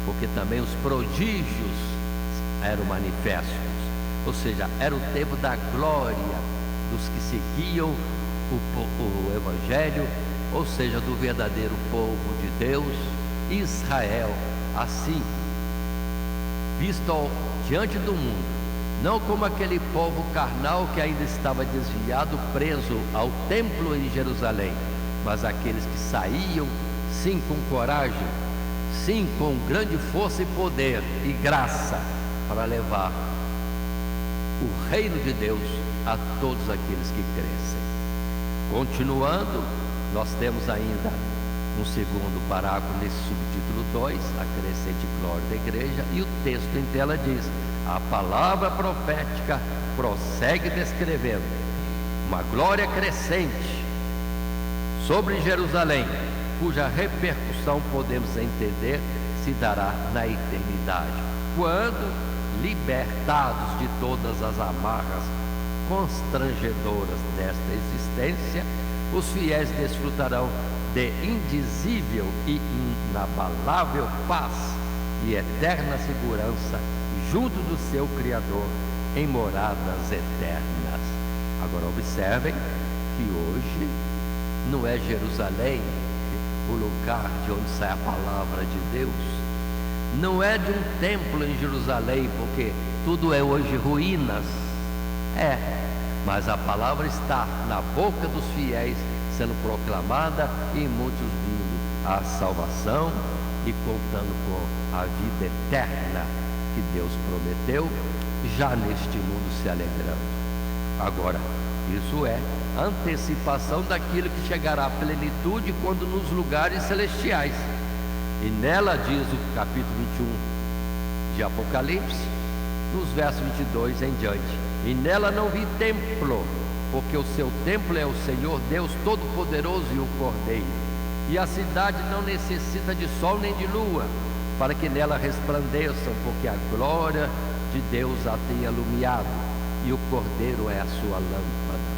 porque também os prodígios eram manifestos, ou seja, era o tempo da glória dos que seguiam o Evangelho, ou seja, do verdadeiro povo de Deus, Israel, assim, visto diante do mundo, não como aquele povo carnal que ainda estava desviado, preso ao templo em Jerusalém, mas aqueles que saíam, sim, com coragem, sim, com grande força e poder e graça, para levar o reino de Deus a todos aqueles que crescem. Continuando, nós temos ainda um segundo parágrafo nesse subtítulo 2, a crescente glória da igreja, e o texto em tela diz: a palavra profética prossegue descrevendo uma glória crescente sobre Jerusalém, cuja repercussão podemos entender se dará na eternidade, quando, libertados de todas as amarras constrangedoras desta existência, os fiéis desfrutarão de indizível e inabalável paz e eterna segurança junto do seu Criador em moradas eternas. Agora observem que hoje não é Jerusalém o lugar de onde sai a palavra de Deus, não é de um templo em Jerusalém, porque tudo é hoje ruínas, mas a palavra está na boca dos fiéis, sendo proclamada, e muitos vindo à salvação e contando com a vida eterna que Deus prometeu, já neste mundo se alegrando. Agora, isso é antecipação daquilo que chegará à plenitude quando nos lugares celestiais. E nela diz o capítulo 21 de Apocalipse, nos versos 22 em diante: e nela não vi templo, porque o seu templo é o Senhor Deus Todo-Poderoso e o Cordeiro. E a cidade não necessita de sol nem de lua, para que nela resplandeçam, porque a glória de Deus a tem alumiado, e o Cordeiro é a sua lâmpada.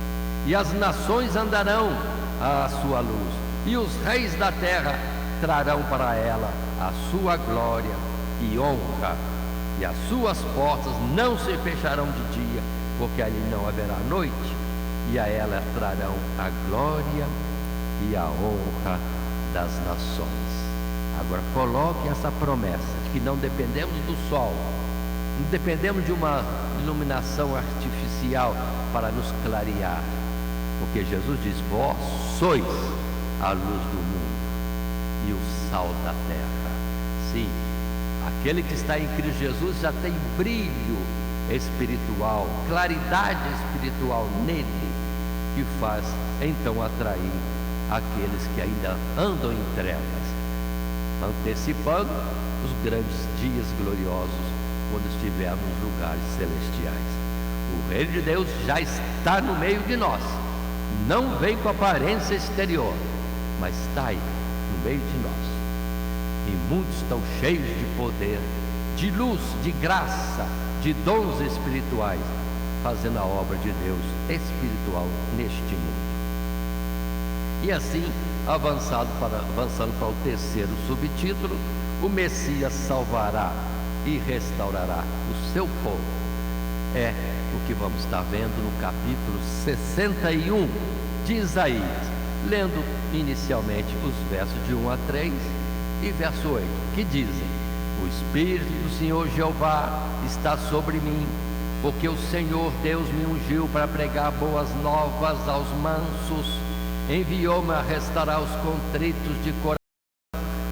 E as nações andarão à sua luz, e os reis da terra trarão para ela a sua glória e honra, e as suas portas não se fecharão de dia, porque ali não haverá noite, e a ela trarão a glória e a honra das nações. Agora coloque essa promessa de que não dependemos do sol, não dependemos de uma iluminação artificial para nos clarear, porque Jesus diz: vós sois a luz do mundo e o sal da terra. Sim, aquele que está em Cristo Jesus já tem brilho espiritual, claridade espiritual nele, que faz então atrair aqueles que ainda andam em trevas, antecipando os grandes dias gloriosos quando estivermos nos lugares celestiais. O reino de Deus já está no meio de nós, não vem com aparência exterior, mas está aí no meio de nós, e muitos estão cheios de poder, de luz, de graça, de dons espirituais, fazendo a obra de Deus espiritual neste mundo. E assim, avançando para o terceiro subtítulo, o Messias salvará e restaurará o seu povo. É o que vamos estar vendo no capítulo 61 de Isaías, lendo inicialmente os versos de 1 a 3 e verso 8, que dizem: o Espírito do Senhor Jeová está sobre mim, porque o Senhor Deus me ungiu para pregar boas novas aos mansos, enviou-me a restaurar os contritos de coração,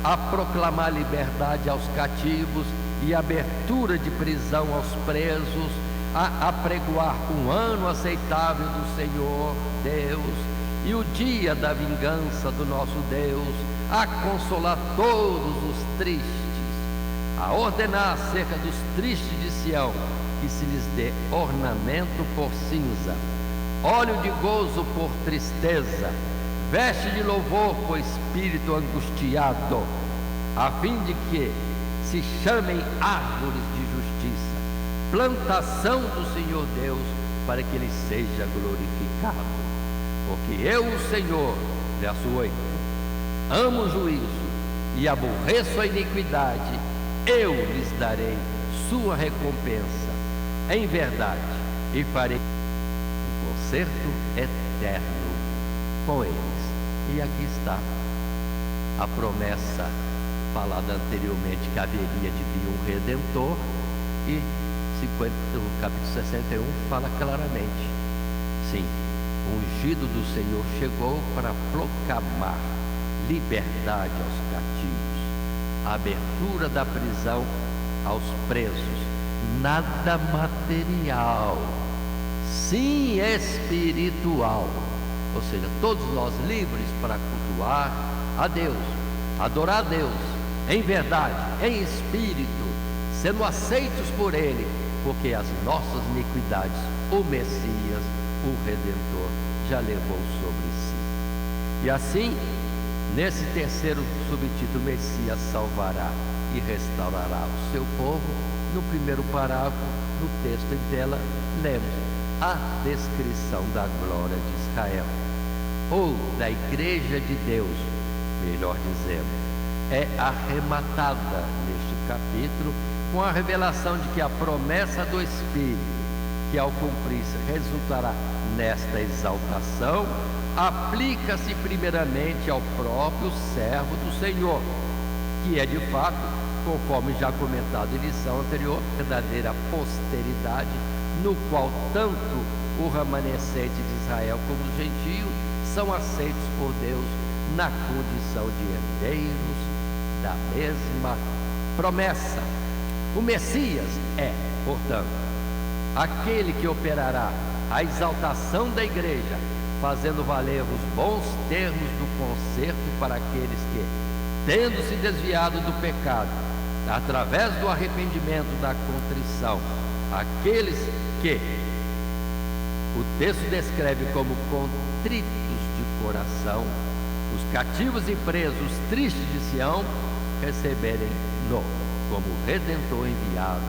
a proclamar liberdade aos cativos e abertura de prisão aos presos, a apregoar um ano aceitável do Senhor Deus e o dia da vingança do nosso Deus, a consolar todos os tristes, a ordenar acerca dos tristes de Sião que se lhes dê ornamento por cinza, óleo de gozo por tristeza, veste de louvor por espírito angustiado, a fim de que se chamem árvores de justiça, plantação do Senhor Deus, para que Ele seja glorificado. Porque eu, o Senhor, verso 8, amo o juízo e aborreço a iniquidade, eu lhes darei sua recompensa em verdade, e farei um concerto eterno com eles. E aqui está a promessa falada anteriormente, que haveria de vir um Redentor, e o capítulo 61 fala claramente: sim, o ungido do Senhor chegou para proclamar liberdade aos cativos, a abertura da prisão aos presos, nada material, sim espiritual, ou seja, todos nós livres para cultuar a Deus, adorar a Deus em verdade, em espírito, sendo aceitos por Ele, porque as nossas iniquidades o Messias, o Redentor, já levou sobre si. E assim, nesse terceiro subtítulo, Messias salvará e restaurará o seu povo, no primeiro parágrafo, no texto em tela, lemos a descrição da glória de Israel, ou da igreja de Deus, melhor dizendo, é arrematada neste capítulo com a revelação de que a promessa do Espírito, que ao cumprir-se resultará nesta exaltação aplica-se primeiramente ao próprio servo do Senhor, que é de fato, conforme já comentado em lição anterior, verdadeira posteridade, no qual tanto o remanescente de Israel como os gentios são aceitos por Deus na condição de herdeiros da mesma promessa. O Messias é, portanto, aquele que operará a exaltação da igreja, fazendo valer os bons termos do conserto para aqueles que, tendo se desviado do pecado, através do arrependimento, da contrição, aqueles que o texto descreve como contritos de coração, os cativos e presos, os tristes de Sião, receberem-no como Redentor enviado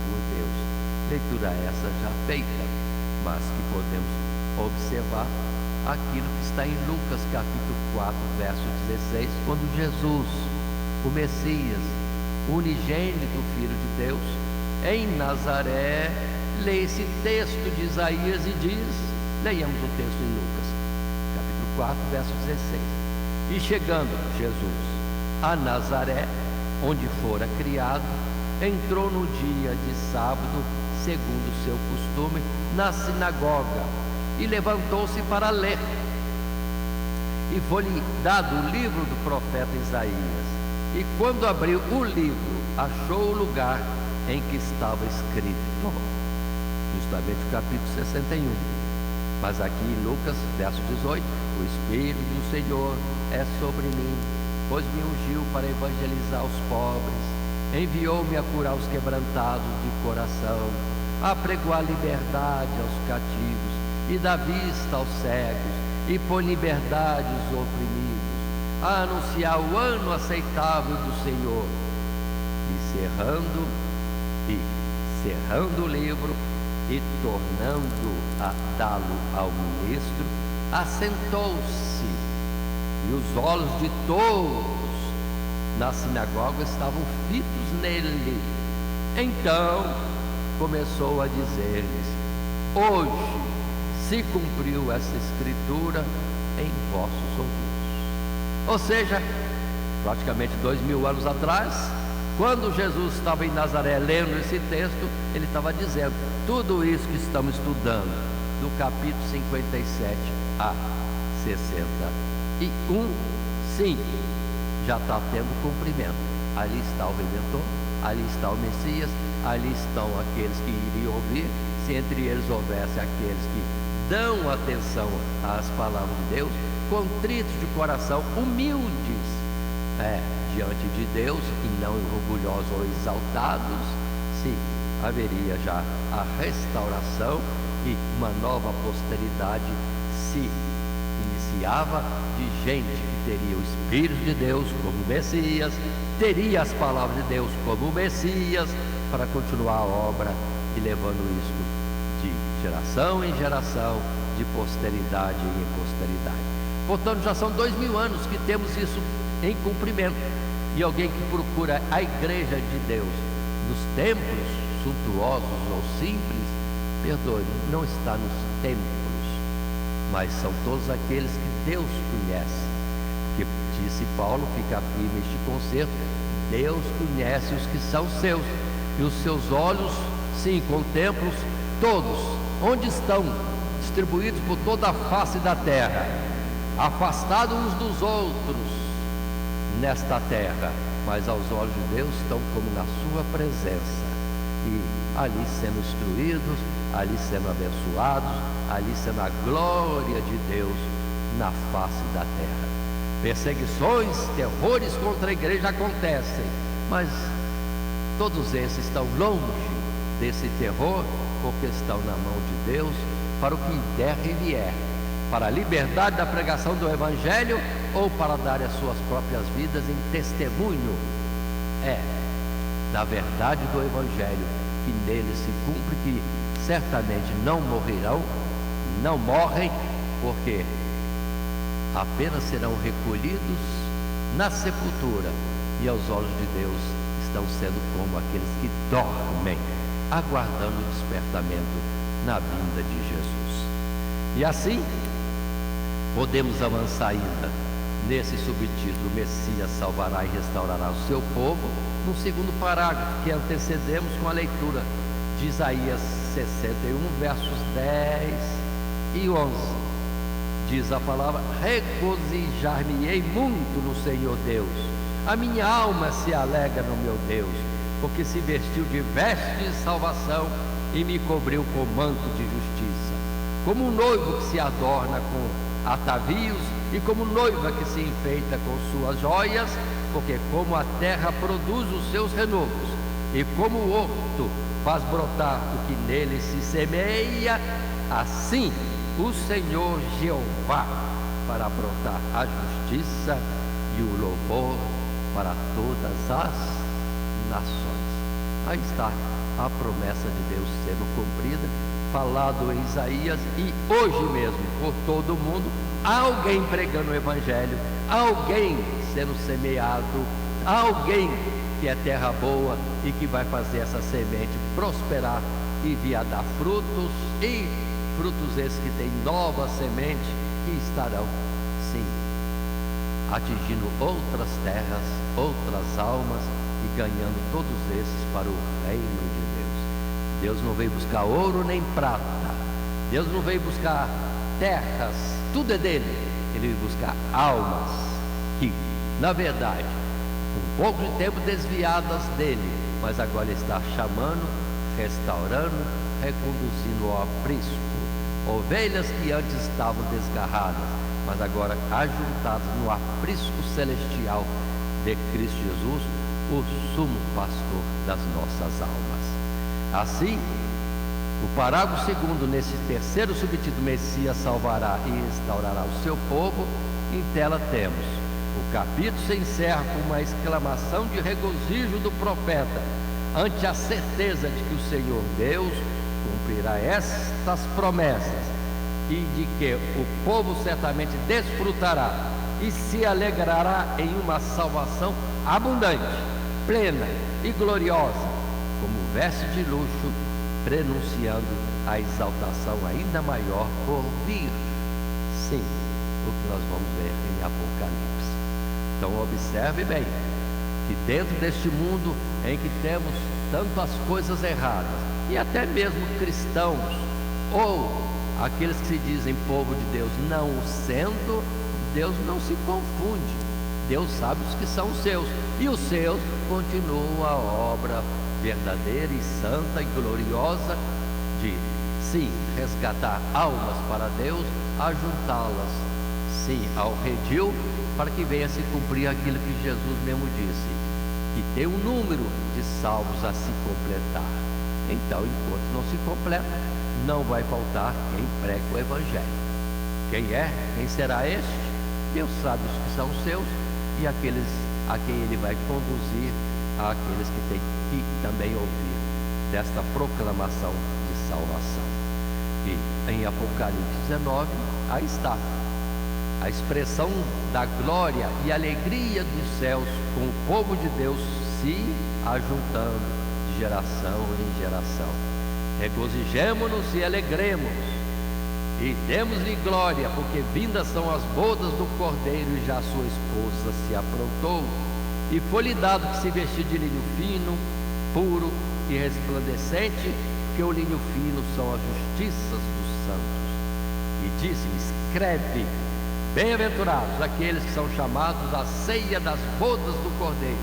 por Deus. Leitura essa já feita, mas que podemos observar aquilo que está em Lucas capítulo 4, verso 16, quando Jesus, o Messias, o unigênito Filho de Deus, em Nazaré, lê esse texto de Isaías e diz, leiamos o texto em Lucas capítulo 4, verso 16: e chegando Jesus a Nazaré, onde fora criado, entrou no dia de sábado, segundo o seu costume, na sinagoga, e levantou-se para ler. E foi-lhe dado o livro do profeta Isaías. E quando abriu o livro, achou o lugar em que estava escrito, justamente o capítulo 61. Mas aqui em Lucas, verso 18: o Espírito do Senhor é sobre mim, pois me ungiu para evangelizar os pobres, enviou-me a curar os quebrantados de coração, a pregoar liberdade aos cativos e dar vista aos cegos, e pôr liberdade os oprimidos, a anunciar o ano aceitável do Senhor. E cerrando o livro e tornando a dá-lo ao ministro, assentou-se, e os olhos de todos na sinagoga estavam fitos nele. Então começou a dizer-lhes: hoje se cumpriu essa escritura em vossos ouvidos. Ou seja, praticamente 2000 anos atrás, quando Jesus estava em Nazaré lendo esse texto, ele estava dizendo tudo isso que estamos estudando, do capítulo 57 a 61, sim, já está tendo cumprimento. Ali está o Redentor, ali está o Messias, ali estão aqueles que iriam ouvir, se entre eles houvesse aqueles que dão atenção às palavras de Deus, contritos de coração, humildes diante de Deus, e não orgulhosos ou exaltados, sim, haveria já a restauração, e uma nova posteridade se iniciava, de gente que teria o Espírito de Deus como Messias, teria as palavras de Deus como Messias, para continuar a obra e levando isso de geração em geração, de posteridade em posteridade. Portanto, já são 2000 anos que temos isso em cumprimento. E alguém que procura a igreja de Deus nos templos suntuosos ou simples, perdoe, não está nos templos, mas são todos aqueles que Deus conhece. Que disse Paulo, fica firme este concerto: Deus conhece os que são seus, e os seus olhos, sim, contemplam todos, onde estão, distribuídos por toda a face da terra, afastados uns dos outros nesta terra, mas aos olhos de Deus estão como na sua presença, e ali sendo instruídos, ali sendo abençoados, ali sendo a glória de Deus na face da terra. Perseguições, terrores contra a igreja acontecem, mas todos esses estão longe desse terror, porque estão na mão de Deus para o que der e vier, para a liberdade da pregação do Evangelho, ou para dar as suas próprias vidas em testemunho da verdade do Evangelho, que nele se cumpre, que certamente não morrerão, não morrem, porque apenas serão recolhidos na sepultura, e aos olhos de Deus estão sendo como aqueles que dormem, aguardando o despertamento na vinda de Jesus. E assim, podemos avançar ainda nesse subtítulo: Messias salvará e restaurará o seu povo, no segundo parágrafo que antecedemos com a leitura de Isaías 61, versos 10 e 11. Diz a palavra: regozijar-me-ei muito no Senhor Deus, a minha alma se alegra no meu Deus, porque se vestiu de veste de salvação e me cobriu com manto de justiça, como um noivo que se adorna com atavios e como noiva que se enfeita com suas joias, porque como a terra produz os seus renovos e como o horto faz brotar o que nele se semeia, assim o Senhor Jeová fará brotar a justiça e o louvor para todas as nações. Aí está a promessa de Deus sendo cumprida, falado em Isaías, e hoje mesmo por todo o mundo, alguém pregando o Evangelho, alguém sendo semeado, alguém que é terra boa e que vai fazer essa semente prosperar e vir a dar frutos, e frutos esses que têm nova semente, que estarão, sim, atingindo outras terras, outras almas e ganhando todos esses para o reino de Deus. Deus não veio buscar ouro nem prata, Deus não veio buscar terras, tudo é dele. Ele veio buscar almas que, na verdade, um pouco de tempo desviadas dele, mas agora ele está chamando, restaurando, reconduzindo ao aprisco. Ovelhas que antes estavam desgarradas, mas agora ajuntadas no aprisco celestial de Cristo Jesus, o sumo pastor das nossas almas. Assim, o parágrafo segundo, nesse terceiro subtítulo, Messias salvará e restaurará o seu povo, em tela temos: o capítulo se encerra com uma exclamação de regozijo do profeta, ante a certeza de que o Senhor Deus cumprirá estas promessas, e de que o povo certamente desfrutará e se alegrará em uma salvação abundante, plena e gloriosa, como veste de luxo, prenunciando a exaltação ainda maior por vir. Sim, o que nós vamos ver em Apocalipse. Então observe bem, que dentro deste mundo em que temos tantas coisas erradas, e até mesmo cristãos, ou aqueles que se dizem povo de Deus, não o sendo, Deus não se confunde. Deus sabe os que são seus, e os seus continuam a obra verdadeira e santa e gloriosa de, sim, resgatar almas para Deus, ajuntá-las, sim, ao redil, para que venha se cumprir aquilo que Jesus mesmo disse, que tem um número de salvos a se completar. Então, enquanto não se completa, não vai faltar quem prega o Evangelho. Quem é? Quem será este? Deus sabe os que são seus, e aqueles a quem Ele vai conduzir, àqueles que têm que também ouvir desta proclamação de salvação. E em Apocalipse 19, aí está a expressão da glória e alegria dos céus, com o povo de Deus se ajuntando de geração em geração. Regozijemo-nos e alegremos, e demos-lhe glória, porque vindas são as bodas do Cordeiro, e já sua esposa se aprontou, e foi-lhe dado que se vestir de linho fino, puro e resplandecente, porque o linho fino são as justiças dos santos. E disse-lhe: escreve, bem-aventurados aqueles que são chamados à ceia das bodas do Cordeiro.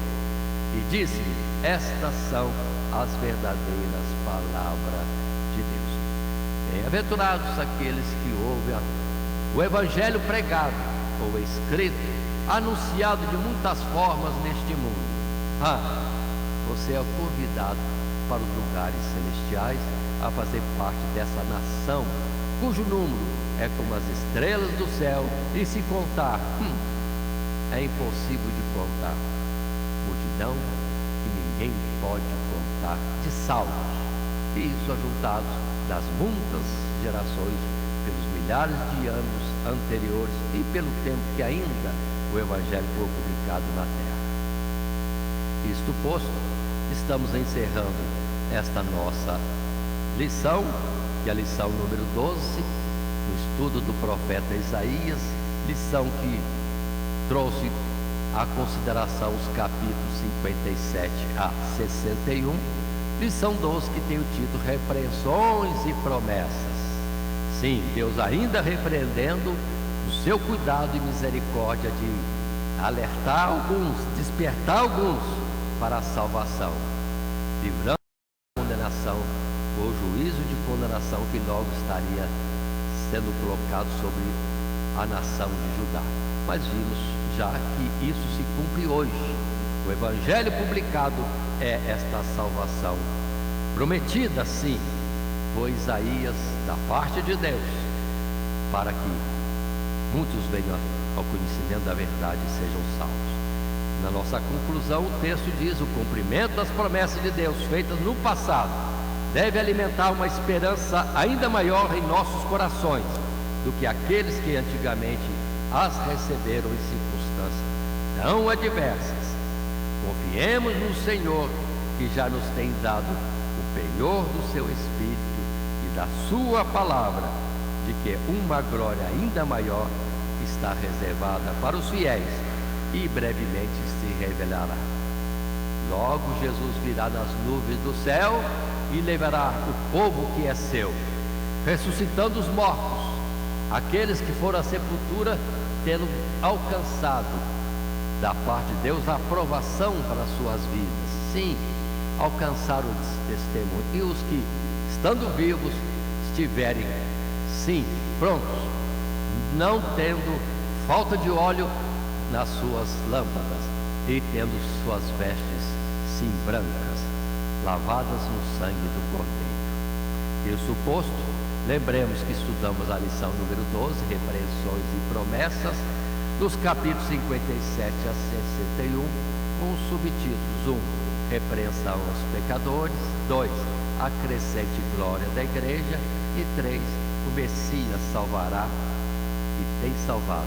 E disse-lhe: estas são as verdadeiras palavras de Deus. Bem-aventurados aqueles que ouvem o Evangelho pregado ou escrito, anunciado de muitas formas neste mundo. Você é convidado para os lugares celestiais, a fazer parte dessa nação, cujo número é como as estrelas do céu, e se contar, é impossível de contar. Multidão que ninguém pode contar, de salvos, e isso ajuntados das muitas gerações, pelos milhares de anos anteriores e pelo tempo que ainda o Evangelho foi publicado na terra. Isto posto, estamos encerrando esta nossa lição, que é a lição número 12, no estudo do profeta Isaías, lição que trouxe à consideração os capítulos 57 a 61, lição 12 que tem o título Repreensões e Promessas. Sim, Deus ainda repreendendo o seu cuidado e misericórdia de alertar alguns, despertar alguns para a salvação, livrando a condenação, o juízo de condenação que logo estaria sendo colocado sobre a nação de Judá. Mas vimos já que isso se cumpre hoje. O evangelho publicado é esta salvação prometida, sim, por Isaías, da parte de Deus, para que muitos venham ao conhecimento da verdade e sejam salvos. Na nossa conclusão, o texto diz: o cumprimento das promessas de Deus feitas no passado deve alimentar uma esperança ainda maior em nossos corações do que aqueles que antigamente as receberam em circunstâncias tão adversas. Confiemos no Senhor, que já nos tem dado o penhor do seu Espírito e da sua palavra, de que uma glória ainda maior está reservada para os fiéis e brevemente se revelará. Logo Jesus virá nas nuvens do céu e levará o povo que é seu, ressuscitando os mortos, aqueles que foram à sepultura, tendo alcançado da parte de Deus a aprovação para as suas vidas. Sim, alcançaram o testemunho. E os que, estando vivos, estiverem, sim, prontos, não tendo falta de óleo nas suas lâmpadas e tendo suas vestes, sim, brancas, lavadas no sangue do Cordeiro. Isso posto, lembremos que estudamos a lição número 12, repreensões e promessas, nos capítulos 57 a 61, com os subtítulos: 1. Repreensão aos pecadores; 2. A crescente glória da igreja; e 3. O Messias salvará e tem salvado,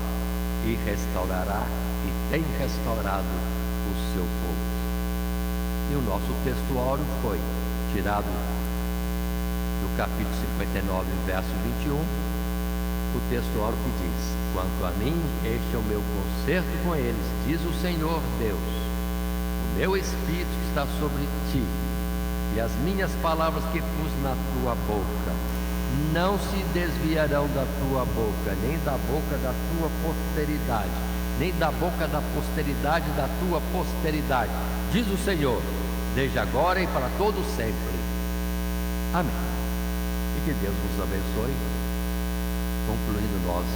e restaurará e tem restaurado o seu povo. E o nosso textuário foi tirado do capítulo 59, verso 21, o textuário que diz: quanto a mim, este é o meu concerto com eles, diz o Senhor Deus, o meu Espírito está sobre ti, e as minhas palavras que pus na tua boca não se desviarão da tua boca, nem da boca da tua posteridade, nem da boca da posteridade da tua posteridade, diz o Senhor, desde agora e para todo sempre. Amém. E que Deus nos abençoe, concluindo nós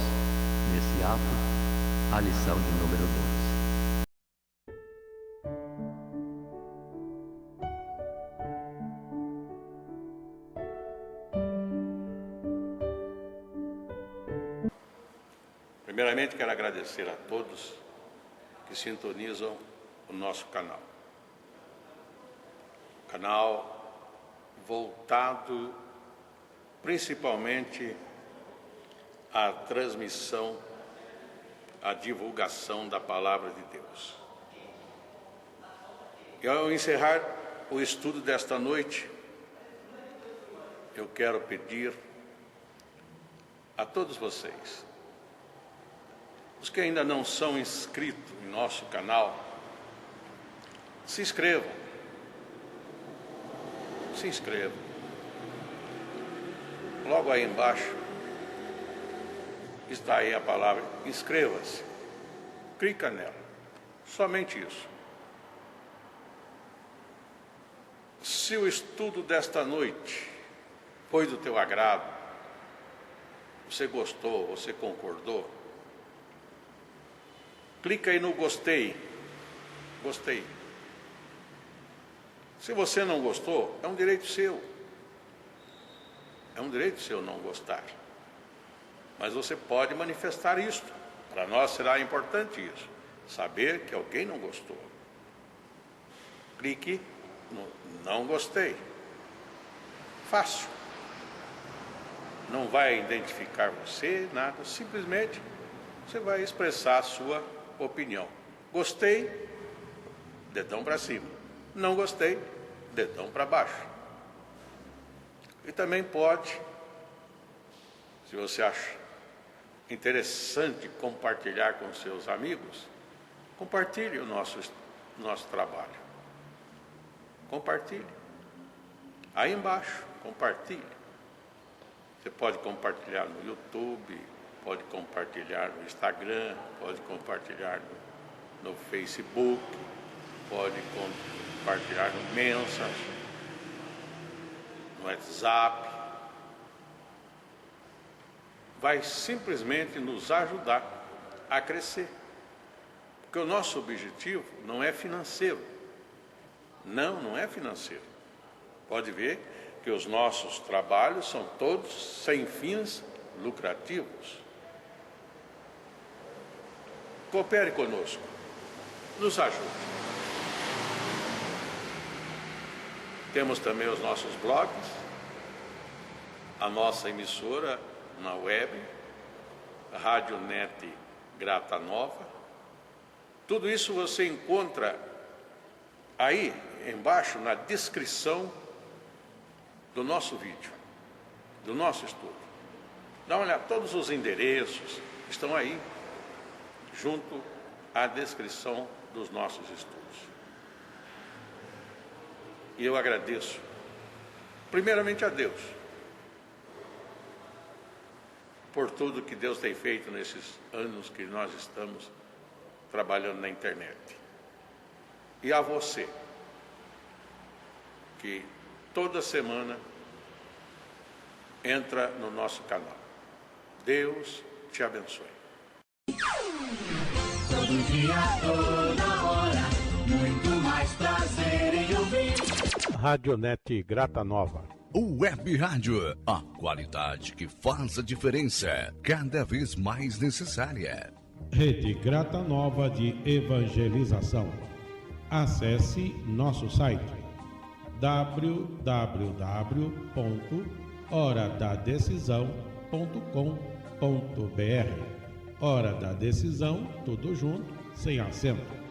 nesse ato a lição de número 12. Primeiramente, quero agradecer a todos que sintonizam o nosso canal. Canal voltado principalmente à transmissão, à divulgação da Palavra de Deus. E ao encerrar o estudo desta noite, eu quero pedir a todos vocês, os que ainda não são inscritos em nosso canal, se inscrevam. Se inscrevam. Logo aí embaixo está aí a palavra inscreva-se. Clica nela. Somente isso. Se o estudo desta noite foi do teu agrado, você gostou, você concordou, clica aí no gostei. Gostei. Se você não gostou, é um direito seu. É um direito seu não gostar. Mas você pode manifestar isso. Para nós será importante isso. Saber que alguém não gostou. Clique no não gostei. Fácil. Não vai identificar você, nada. Simplesmente você vai expressar a sua opinião. Gostei, dedão para cima. Não gostei, dedão para baixo. E também pode Se você acha interessante compartilhar com seus amigos, compartilhe o nosso trabalho. Compartilhe. Aí embaixo, compartilhe. Você pode compartilhar no YouTube, pode compartilhar no Instagram, pode compartilhar no Facebook, pode compartilhar no Messenger, no WhatsApp. Vai simplesmente nos ajudar a crescer. Porque o nosso objetivo não é financeiro. Não é financeiro. Pode ver que os nossos trabalhos são todos sem fins lucrativos. Coopere conosco. Nos ajude. Temos também os nossos blogs, a nossa emissora na web, Rádio Net Grata Nova. Tudo isso você encontra aí embaixo na descrição do nosso vídeo, do nosso estudo. Dá uma olhada, todos os endereços estão aí, junto à descrição dos nossos estudos. E eu agradeço, primeiramente a Deus, por tudo que Deus tem feito nesses anos que nós estamos trabalhando na internet. E a você, que toda semana entra no nosso canal. Deus te abençoe. Todo dia, toda hora, muito mais prazer em ouvir. Radionet Grata Nova. Web Rádio, a qualidade que faz a diferença, cada vez mais necessária. Rede Grata Nova de Evangelização. Acesse nosso site www.horadadecisão.com.br. Hora da Decisão, tudo junto, sem acento.